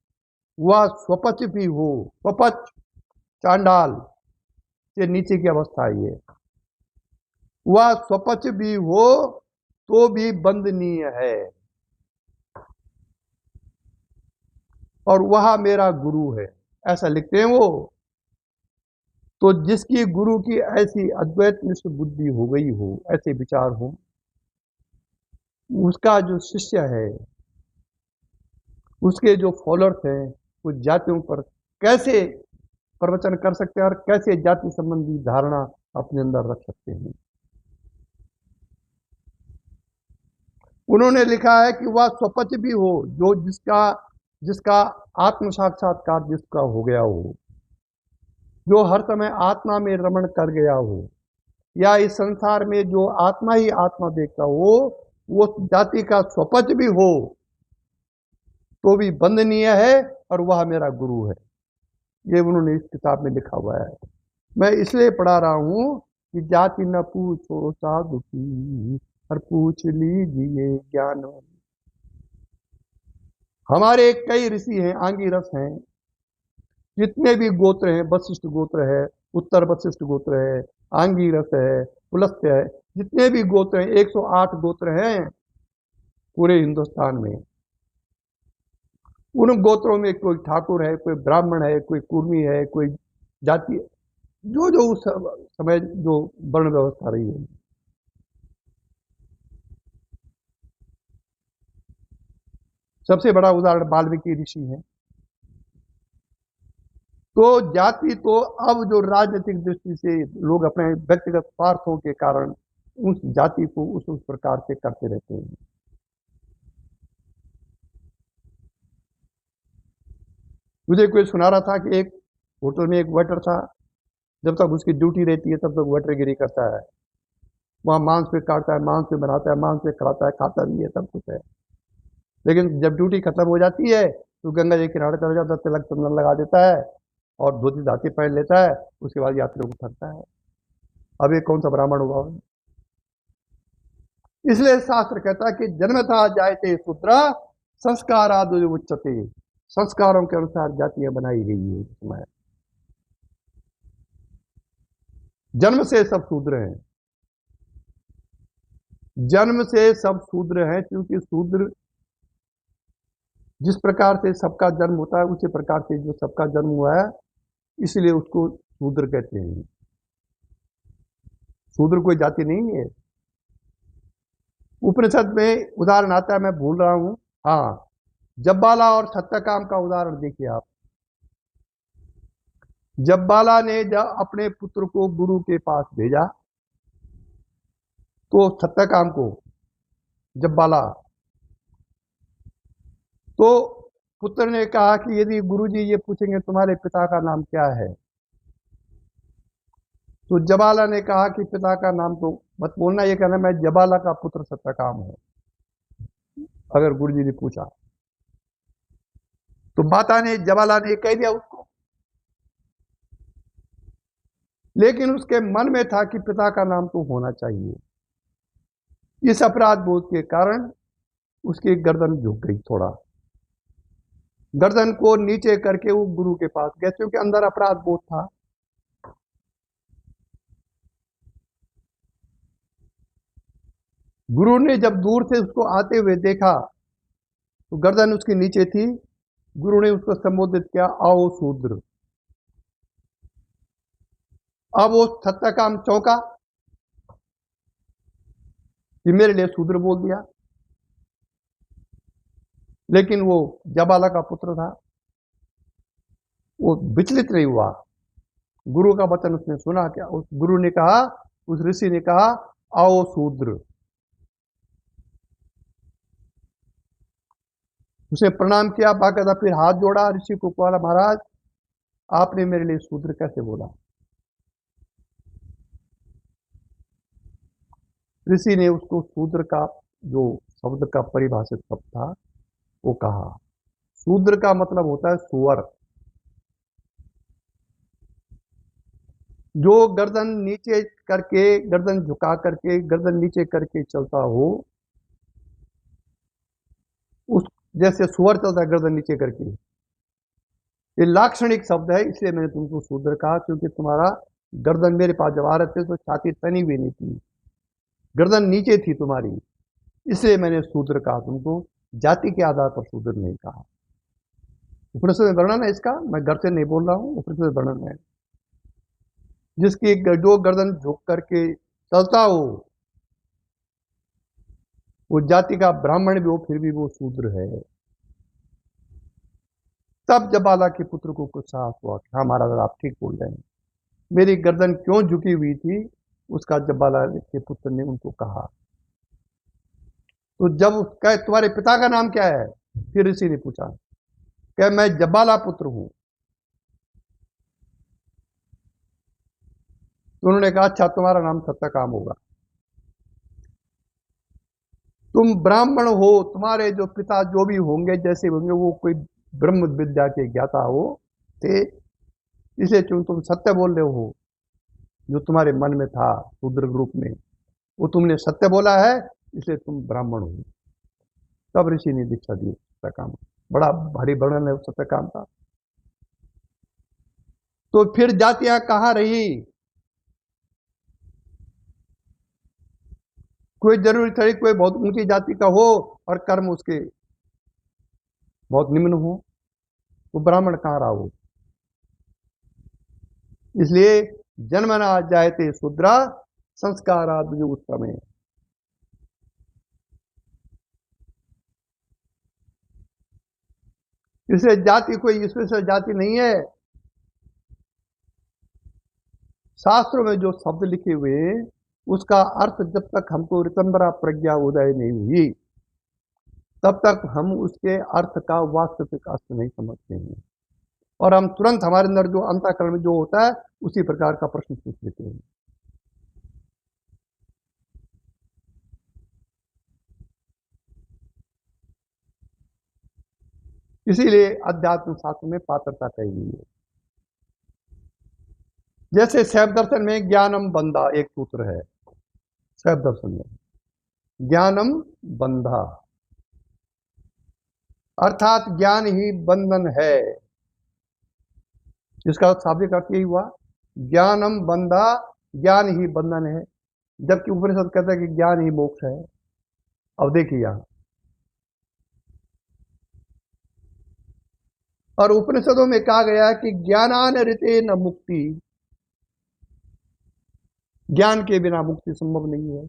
वह स्वपच भी हो, स्वपच चांडाल से नीचे की अवस्था ये, वह स्वपच भी हो तो भी बंदनीय है और वह मेरा गुरु है, ऐसा लिखते हैं वो। तो जिसकी गुरु की ऐसी अद्वैत निष्ठ बुद्धि हो गई हो, ऐसे विचार हो, उसका जो शिष्य है, उसके जो फॉलोअर्स हैं, वो जातियों पर कैसे प्रवचन कर सकते हैं और कैसे जाति संबंधी धारणा अपने अंदर रख सकते हैं। उन्होंने लिखा है कि वह स्वपच भी हो, जो जिसका आत्म साक्षात्कार जिसका हो गया हो, जो हर समय आत्मा में रमण कर गया हो, या इस संसार में जो आत्मा ही आत्मा देखता हो, वो जाति का स्वपच भी हो तो भी वंदनीय है, और वह मेरा गुरु है। ये उन्होंने इस किताब में लिखा हुआ है। मैं इसलिए पढ़ा रहा हूं कि जाति न पूछो साधु की, और पूछ लीजिए ज्ञान। हमारे कई ऋषि हैं, आंगिरस हैं, जितने भी गोत्र हैं, वशिष्ठ गोत्र है, उत्तर वशिष्ठ गोत्र है, आंगिरस है, पुलस्त्य है, जितने भी गोत्र हैं, 108 गोत्र हैं पूरे हिंदुस्तान में। उन गोत्रों में कोई ठाकुर है, कोई ब्राह्मण है, कोई कुर्मी है, कोई जाति, जो जो उस समय जो वर्ण व्यवस्था रही है। सबसे बड़ा उदाहरण वाल्मीकि ऋषि है। तो जाति तो अब जो राजनीतिक दृष्टि से लोग अपने व्यक्तिगत स्वार्थों के कारण उस जाति को उस प्रकार से करते रहते हैं। मुझे कोई सुना रहा था कि एक होटल में एक वेटर था, जब तक उसकी ड्यूटी रहती है तब तक वेटरगिरी करता है, वहाँ मांस पे काटता है, मांस पे बनाता है, मांस पे खिलाता है, खाता भी है, सब कुछ है। लेकिन जब ड्यूटी खत्म हो जाती है तो गंगा जी किनारे चला जाता है, तिलक चंदन लगा देता है और धोती धाती पहन लेता है। उसके बाद यात्रियों को थकता है। अब ये कौन सा ब्राह्मण हुआ? इसलिए शास्त्र कहता है कि जन्मतः जायते शूद्र संस्काराद उच्चते। संस्कारों के अनुसार जातियां बनाई गई है। इसमें जन्म से सब शूद्र हैं, जन्म से सब शूद्र हैं, क्योंकि शूद्र जिस प्रकार से सबका जन्म होता है उसी प्रकार से जो सबका जन्म हुआ है, इसलिए उसको शूद्र कहते हैं। शूद्र कोई जाति नहीं है। उपनिषद में उदाहरण आता है, मैं भूल रहा हूं, हाँ, जब्बाला और सत्यकाम का उदाहरण देखिए आप। जब्बाला ने जब अपने पुत्र को गुरु के पास भेजा तो सत्यकाम को, जब्बाला, तो पुत्र ने कहा कि यदि गुरुजी ये पूछेंगे तुम्हारे पिता का नाम क्या है, तो जबाला ने कहा कि पिता का नाम तो मत बोलना, ये कहना मैं जबाला का पुत्र सत्यकाम हूं, अगर गुरुजी ने पूछा। तो माता ने, जबाला ने कह दिया उसको, लेकिन उसके मन में था कि पिता का नाम तो होना चाहिए। इस अपराध बोध के कारण उसकी गर्दन झुक गई, थोड़ा गर्दन को नीचे करके वो गुरु के पास गए, क्योंकि अंदर अपराध बोध था। गुरु ने जब दूर से उसको आते हुए देखा तो गर्दन उसकी नीचे थी। गुरु ने उसको संबोधित किया, आओ शूद्र। अब वो सत्यकाम चौंका कि मेरे लिए शूद्र बोल दिया, लेकिन वो जबाला का पुत्र था, वो विचलित नहीं हुआ। गुरु का वचन उसने सुना। क्या उस गुरु ने कहा, उस ऋषि ने कहा, आओ शूद्र। उसे प्रणाम किया, बाकायदा फिर हाथ जोड़ा, ऋषि को बोला, महाराज आपने मेरे लिए शूद्र कैसे बोला? ऋषि ने उसको शूद्र का जो शब्द का परिभाषित शब्द था वो कहा। शूद्र का मतलब होता है सुअर। जो गर्दन नीचे करके, गर्दन झुका करके, गर्दन नीचे करके चलता हो, उस जैसे सुअर चलता है गर्दन नीचे करके, ये लाक्षणिक शब्द है। इसलिए मैंने तुमको शूद्र कहा, क्योंकि तुम्हारा गर्दन, मेरे पास जब आ रहे थे तो छाती तनी भी नहीं थी, गर्दन नीचे थी तुम्हारी, इसलिए मैंने शूद्र कहा तुमको, जाति के आधार पर शूद्र नहीं कहा। उपनिषद में वर्णन है इसका, मैं घर से नहीं बोल रहा हूं, उपनिषद वर्णन है। जिसकी जो गर्दन झुक करके चलता हो, वो जाति का ब्राह्मण भी हो फिर भी वो शूद्र है। तब जबाला के पुत्र को कुछ साहस हुआ कि हाँ महाराज आप ठीक बोल रहे हैं, मेरी गर्दन क्यों झुकी हुई थी, उसका जबाला के पुत्र ने उनको कहा। तो जब कहे तुम्हारे पिता का नाम क्या है, फिर ऋषि ने पूछा, कहे मैं जबाला पुत्र हूं। तो उन्होंने कहा अच्छा तुम्हारा नाम सत्यकाम होगा, तुम ब्राह्मण हो, तुम्हारे जो पिता जो भी होंगे जैसे होंगे वो कोई ब्रह्म विद्या के ज्ञाता हो थे, इसलिए तुम सत्य बोल रहे हो, जो तुम्हारे मन में था शूद्र रूप में वो तुमने सत्य बोला है, इसलिए तुम ब्राह्मण हो। तब ऋषि ने दीक्षा दी सत्यकाम। बड़ा भारी वर्णन है सत्यकाम का। तो फिर जातियां कहां रही? कोई जरूरी थोड़ी कोई बहुत ऊंची जाति का हो और कर्म उसके बहुत निम्न हो, वो ब्राह्मण कहां रहा वो? इसलिए जन्मना जायते शूद्रा संस्काराद उत्तम है। इसलिए जाति कोई स्पेशल जाति नहीं है। शास्त्रों में जो शब्द लिखे हुए हैं उसका अर्थ जब तक हमको ऋतंबरा प्रज्ञा उदय नहीं हुई तब तक हम उसके अर्थ का वास्तविक अर्थ नहीं समझते हैं, और हम तुरंत हमारे अंदर जो अंतःकरण में जो होता है उसी प्रकार का प्रश्न पूछ लेते हैं। इसीलिए अध्यात्म शास्त्र में पात्रता कही गई है। जैसे शैव दर्शन में ज्ञानम बंधा एक सूत्र है, शैव दर्शन में ज्ञानम बंधा अर्थात ज्ञान ही बंधन है। इसका शाब्दिक अर्थ यही हुआ, ज्ञानम बंधा, ज्ञान ही बंधन है, जबकि उपनिषद कहता है कि ज्ञान ही मोक्ष है। अब देखिए यहां, और उपनिषदों में कहा गया है कि ज्ञानान ऋते न मुक्ति, ज्ञान के बिना मुक्ति संभव नहीं है।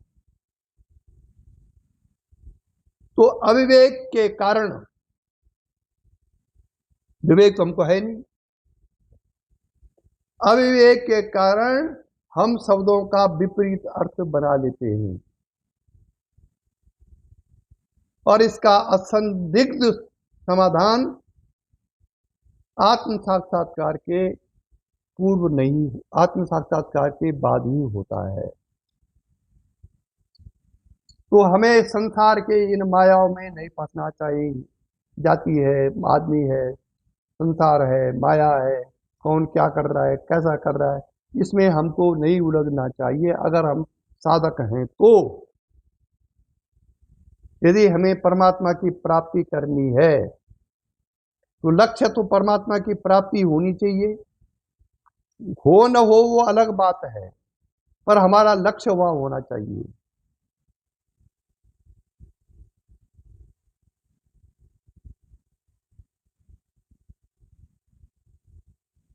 तो अविवेक के कारण, विवेक तो हमको है नहीं, अविवेक के कारण हम शब्दों का विपरीत अर्थ बना लेते हैं, और इसका असंदिग्ध समाधान आत्म साक्षात्कार के पूर्व नहीं, आत्म साक्षात्कार के बाद ही होता है। तो हमें संसार के इन मायाओं में नहीं फंसना चाहिए। जाति है, आदमी है, संसार है, माया है, कौन क्या कर रहा है, कैसा कर रहा है, इसमें हमको नहीं उलझना चाहिए। अगर हम साधक हैं तो यदि हमें परमात्मा की प्राप्ति करनी है तो लक्ष्य तो परमात्मा की प्राप्ति होनी चाहिए, हो न हो वो अलग बात है, पर हमारा लक्ष्य वहां होना चाहिए।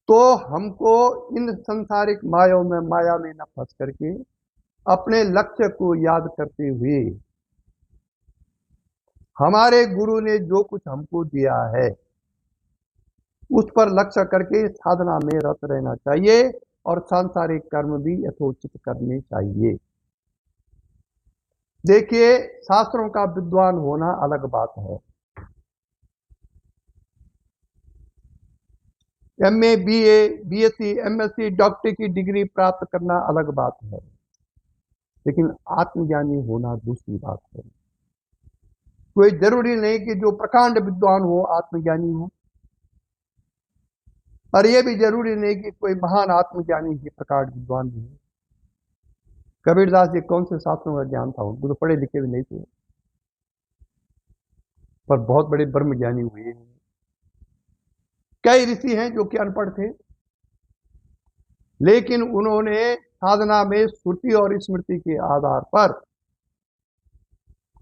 तो हमको इन सांसारिक माया में न फंस करके अपने लक्ष्य को याद करते हुए हमारे गुरु ने जो कुछ हमको दिया है उस पर लक्ष्य करके साधना में रत रहना चाहिए, और सांसारिक कर्म भी यथोचित करने चाहिए। देखिए, शास्त्रों का विद्वान होना अलग बात है, MA, BA, BSc, MSc, doctor की डिग्री प्राप्त करना अलग बात है, लेकिन आत्मज्ञानी होना दूसरी बात है। कोई जरूरी नहीं कि जो प्रकांड विद्वान हो आत्मज्ञानी हो, और यह भी जरूरी नहीं कि कोई महान आत्मज्ञानी ही प्रकांड विद्वान भी हो। कबीरदास जी कौन से शास्त्रों का ज्ञान था, उनको तो पढ़े लिखे भी नहीं थे, पर बहुत बड़े ब्रह्म ज्ञानी हुए हैं। कई ऋषि हैं जो कि अनपढ़ थे, लेकिन उन्होंने साधना में श्रुति और स्मृति के आधार पर,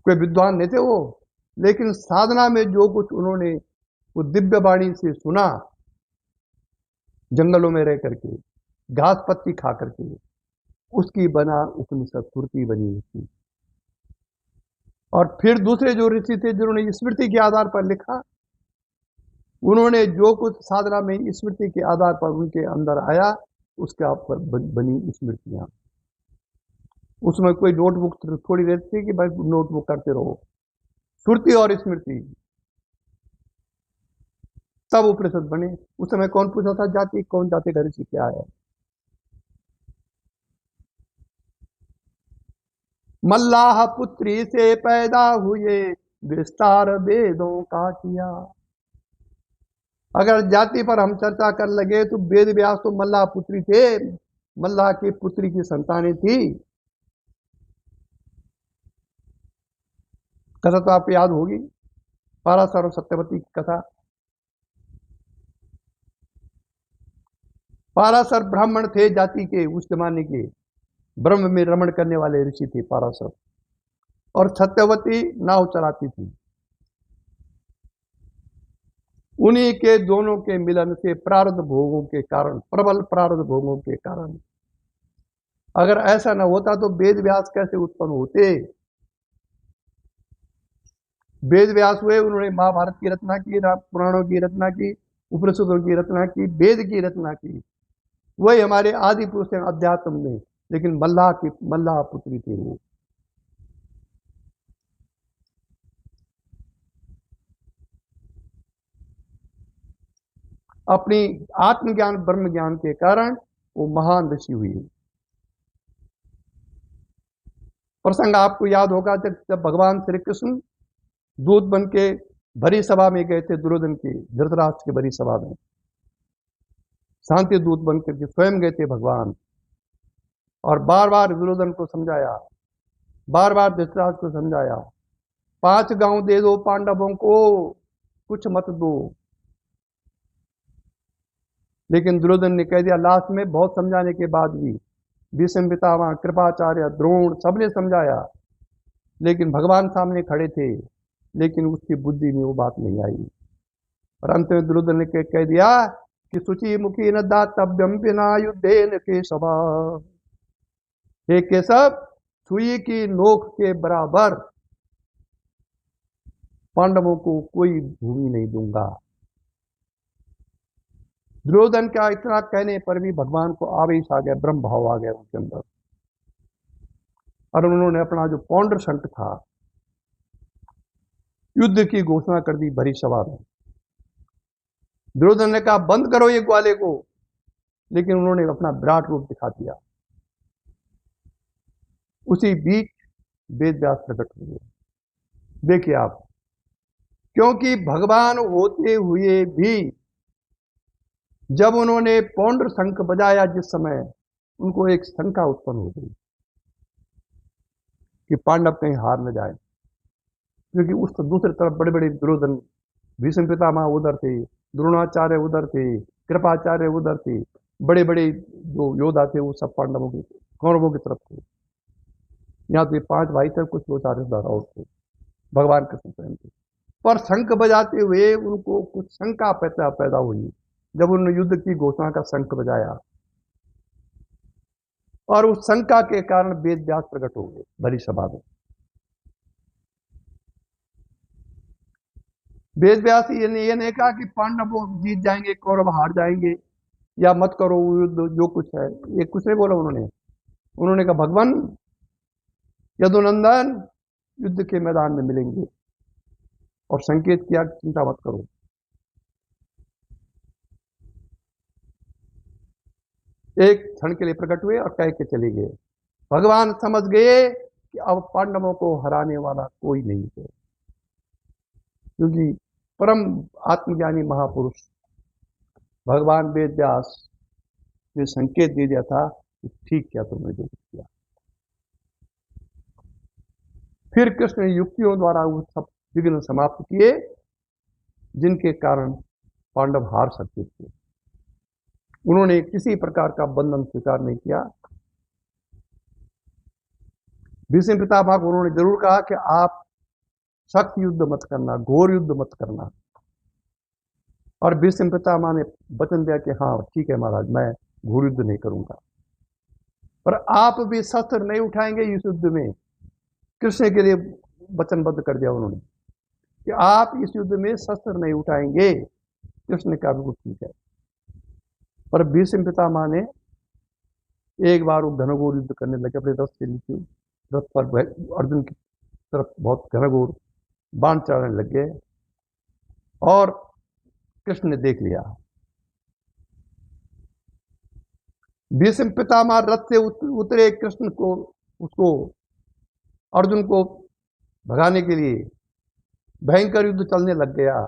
कोई विद्वान नहीं थे वो, लेकिन साधना में जो कुछ उन्होंने वो दिव्य वाणी से सुना, जंगलों में रह करके घास पत्ती खा करके, उसकी बना उपनिषद श्रुति बनी थी। और फिर दूसरे जो ऋषि थे जिन्होंने स्मृति के आधार पर लिखा, उन्होंने जो कुछ साधना में स्मृति के आधार पर उनके अंदर आया उसके ऊपर बनी स्मृतियां। उसमें कोई नोटबुक थोड़ी रहती थी कि भाई नोटबुक करते रहो, श्रुति और स्मृति, तब उपनिषद बने। उस समय कौन पूछा था जाति, कौन जाति का ऋषि क्या है? मल्लाह पुत्री से पैदा हुए, विस्तार वेदों का किया। अगर जाति पर हम चर्चा कर लगे तो वेद व्यास तो मल्लाह पुत्री थे, मल्लाह की पुत्री की संतानें थी। कथा तो आपको याद होगी, पाराशर और सत्यवती की कथा। पाराशर ब्राह्मण थे जाति के, उस जमाने के ब्रह्म में रमण करने वाले ऋषि थे पाराशर, और सत्यवती नाव चलाती थी। उन्हीं के दोनों के मिलन से प्रारब्ध भोगों के कारण, प्रबल प्रारब्ध भोगों के कारण, अगर ऐसा न होता तो वेद व्यास कैसे उत्पन्न होते। वेद व्यास हुए, उन्होंने महाभारत की रचना की, पुराणों की रचना की, उपनिषदों की रचना की, वेद की रचना की। वही हमारे आदि पुरुष हैं अध्यात्म में, लेकिन मल्लाह पुत्री थे वो। अपनी आत्मज्ञान ब्रह्म ज्ञान के कारण वो महान ऋषि हुई। प्रसंग आपको याद होगा, जब भगवान श्री कृष्ण दूत बन के भरी सभा में गए थे, दुर्योधन की, धृतराष्ट्र की भरी सभा में शांति दूत बन करके स्वयं गए थे भगवान, और बार बार दुर्योधन को समझाया, बार बार धृतराष्ट्र को समझाया, 5 गांव दे दो पांडवों को, कुछ मत दो। लेकिन दुर्योधन ने कह दिया, लास्ट में बहुत समझाने के बाद भी, भीष्म पितामह, कृपाचार्य, द्रोण सबने समझाया, लेकिन भगवान सामने खड़े थे, लेकिन उसकी बुद्धि में वो बात नहीं आई। और अंत में दुर्योधन ने कह दिया कि शुचि मुखी न दातव्यम बिना युद्धेन केशव। हे केशव, सुई की नोक के बराबर पांडवों को कोई भूमि नहीं दूंगा। दुर्योधन का इतना कहने पर भी भगवान को आवेश आ गया, ब्रह्म भाव आ गया उनके अंदर, और उन्होंने अपना जो पौंड्र शंख था, युद्ध की घोषणा कर दी भरी सभा में। दुर्योधन ने कहा बंद करो ये ग्वाले को, लेकिन उन्होंने अपना विराट रूप दिखा दिया। उसी बीच वेद व्यास प्रकट हुए। देखिए आप, क्योंकि भगवान होते हुए भी जब उन्होंने पौंड्र शंख बजाया, जिस समय उनको एक शंका उत्पन्न हो गई कि पांडव कहीं हार न जाए, क्योंकि उस दूसरी तरफ बड़े बड़े दुर्योधन, भीष्म पितामह उधर थे, द्रोणाचार्य उधर थे, कृपाचार्य उधर थे, बड़े बड़े जो योद्धा थे वो सब पांडवों के, कौरवों की तरफ थे। यहाँ तो 5 भाई थे, कुछ 2-4 योद्धा और थे, भगवान कृष्ण स्वयं थे। पर शंख बजाते हुए उनको कुछ शंका पैदा हुई जब उन्होंने युद्ध की घोषणा का शंख बजाया, और उस शंका के कारण वेद व्यास प्रकट हो गए भरी सभा में। वेद व्यास ये नहीं कहा कि पांडव जीत जाएंगे, कौरव हार जाएंगे, या मत करो युद्ध, जो कुछ है, ये कुछ नहीं बोला उन्होंने कहा भगवान यदुनंदन युद्ध के मैदान में मिलेंगे, और संकेत किया चिंता मत करो। एक क्षण के लिए प्रकट हुए और कह के चले गए। भगवान समझ गए कि अब पांडवों को हराने वाला कोई नहीं है, क्योंकि परम आत्मज्ञानी महापुरुष भगवान वेद व्यास ने संकेत दे दिया था कि ठीक किया तुमने जो किया। फिर कृष्ण ने युक्तियों द्वारा वो सब विघ्न समाप्त किए जिनके कारण पांडव हार सकते थे। उन्होंने किसी प्रकार का बंधन स्वीकार नहीं किया। भीष्म पितामह को उन्होंने जरूर कहा कि आप सख्त युद्ध मत करना, घोर युद्ध मत करना, और भीष्म पितामह ने वचन दिया कि हाँ ठीक है महाराज, मैं घोर युद्ध नहीं करूंगा। पर आप भी शस्त्र नहीं उठाएंगे इस युद्ध में, कृष्ण के लिए वचनबद्ध कर दिया उन्होंने कि आप इस युद्ध में शस्त्र नहीं उठाएंगे। कृष्ण का बिल्कुल ठीक है। पर भीष्म पितामह ने एक बार वो घनघोर युद्ध करने लगे, अपने रथ से नीचे, रथ पर अर्जुन की तरफ बहुत घनघोर बाण चलाने लग गए, और कृष्ण ने देख लिया। भीष्म पितामह रथ से उतरे, कृष्ण को उसको अर्जुन को भगाने के लिए भयंकर युद्ध चलने लग गया।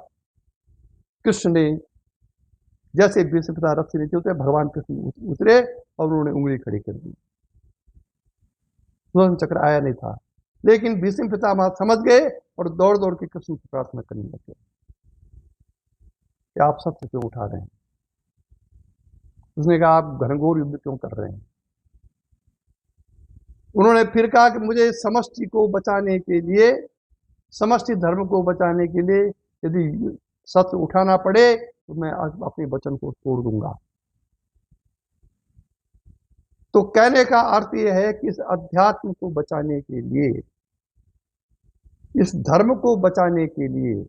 कृष्ण ने जैसे भीष्म पितामह रथ से नीचे उतरे, भगवान कृष्ण उतरे और उन्होंने उंगली खड़ी कर दी। सुदर्शन चक्र आया नहीं था, लेकिन भीष्म पितामह समझ गए और दौड़ दौड़ के कृष्ण की प्रार्थना करने लगे कि आप सत्य क्यों उठा रहे हैं। उसने कहा आप घनघोर युद्ध क्यों कर रहे हैं। उन्होंने फिर कहा कि मुझे समष्टि को बचाने के लिए, समष्टि धर्म को बचाने के लिए यदि सत्य उठाना पड़े तो मैं अपने वचन को तोड़ दूंगा। तो कहने का अर्थ यह है कि इस अध्यात्म को बचाने के लिए, इस धर्म को बचाने के लिए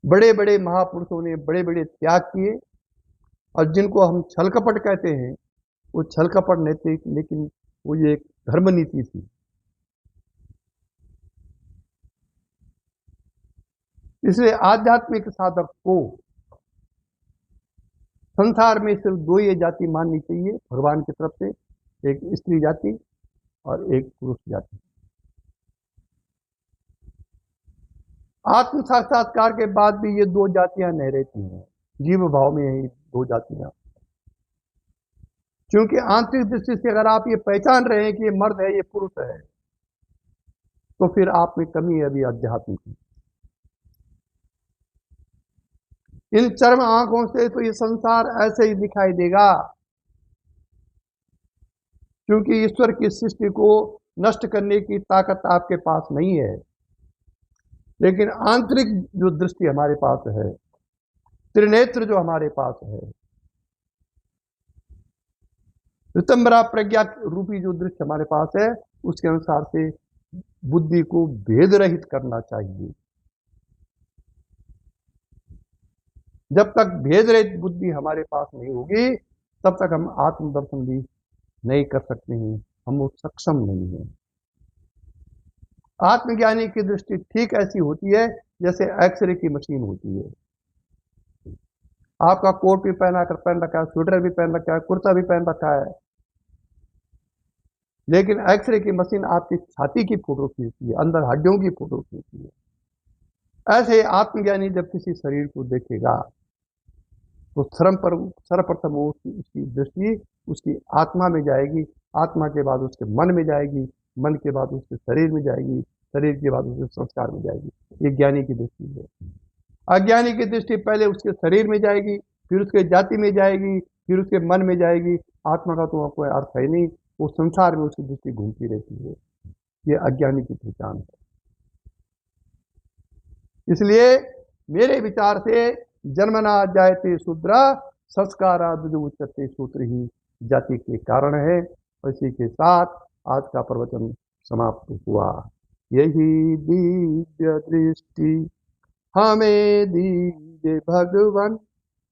बड़े बड़े महापुरुषों ने बड़े बड़े त्याग किए, और जिनको हम छल कपट कहते हैं वो छल कपट नहीं थे, लेकिन वो ये एक धर्म नीति थी। इसलिए आध्यात्मिक साधक को संसार में सिर्फ दो ये जाति माननी चाहिए भगवान की तरफ से, एक स्त्री जाति और एक पुरुष जाति। आत्म साक्षात्कार के बाद भी ये दो जातियां नहीं रहती हैं, जीव भाव में यही दो जातियां। क्योंकि आंतरिक दृष्टि से अगर आप ये पहचान रहे हैं कि ये मर्द है ये पुरुष है, तो फिर आप में कमी है अभी अध्यात्म की। इन चरम आंखों से तो ये संसार ऐसे ही दिखाई देगा, क्योंकि ईश्वर की सृष्टि को नष्ट करने की ताकत आपके पास नहीं है। लेकिन आंतरिक जो दृष्टि हमारे पास है, त्रिनेत्र जो हमारे पास है, ऋतंबरा प्रज्ञा रूपी जो दृष्टि हमारे पास है, उसके अनुसार से बुद्धि को भेद रहित करना चाहिए। जब तक भेद रहित बुद्धि हमारे पास नहीं होगी तब तक हम आत्मदर्शन भी नहीं कर सकते हैं, हम वो सक्षम नहीं है। आत्मज्ञानी की दृष्टि ठीक ऐसी होती है जैसे एक्सरे की मशीन होती है। आपका कोट भी पहन रखा है, स्वेटर भी पहन रखा है, कुर्ता भी पहन रखा है, लेकिन एक्सरे की मशीन आपकी छाती की फोटो खींचती है, अंदर हड्डियों की फोटो खींचती है। ऐसे आत्मज्ञानी जब किसी शरीर को देखेगा तो सर्वप्रथम उसकी दृष्टि उसकी आत्मा में जाएगी, आत्मा के बाद उसके मन में जाएगी, मन के बाद उसके शरीर में जाएगी, शरीर के बाद उसके संस्कार में जाएगी। ये ज्ञानी की दृष्टि है। अज्ञानी की दृष्टि पहले उसके शरीर में जाएगी, फिर उसके जाति में जाएगी, फिर उसके मन में जाएगी। आत्मा का तो कोई अर्थ है नहीं, वो संसार में उसकी दृष्टि घूमती रहती है। ये अज्ञानी की पहचान है। इसलिए मेरे विचार से जन्मना जायते शूद्रा संस्कारा उच्चते सूत्र ही जाति के कारण है। और इसी के साथ आज का प्रवचन समाप्त हुआ। यही दिव्य दृष्टि हमें दीजिए भगवान,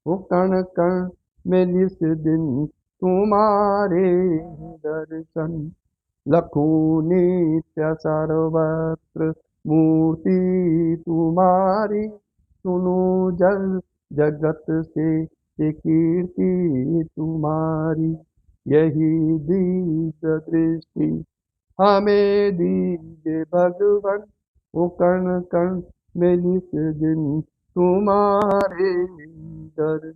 वो कण कण में निस दिन तुम्हारे दर्शन। लखों नित्य सर्वत्र मूर्ति तुम्हारी, सुनो जगत से ये कीर्ति तुम्हारी। यही दिव्य दृष्टि हमें दीजिए भगवान, वो कण कण में निस दिन तुम्हारे दर्शन।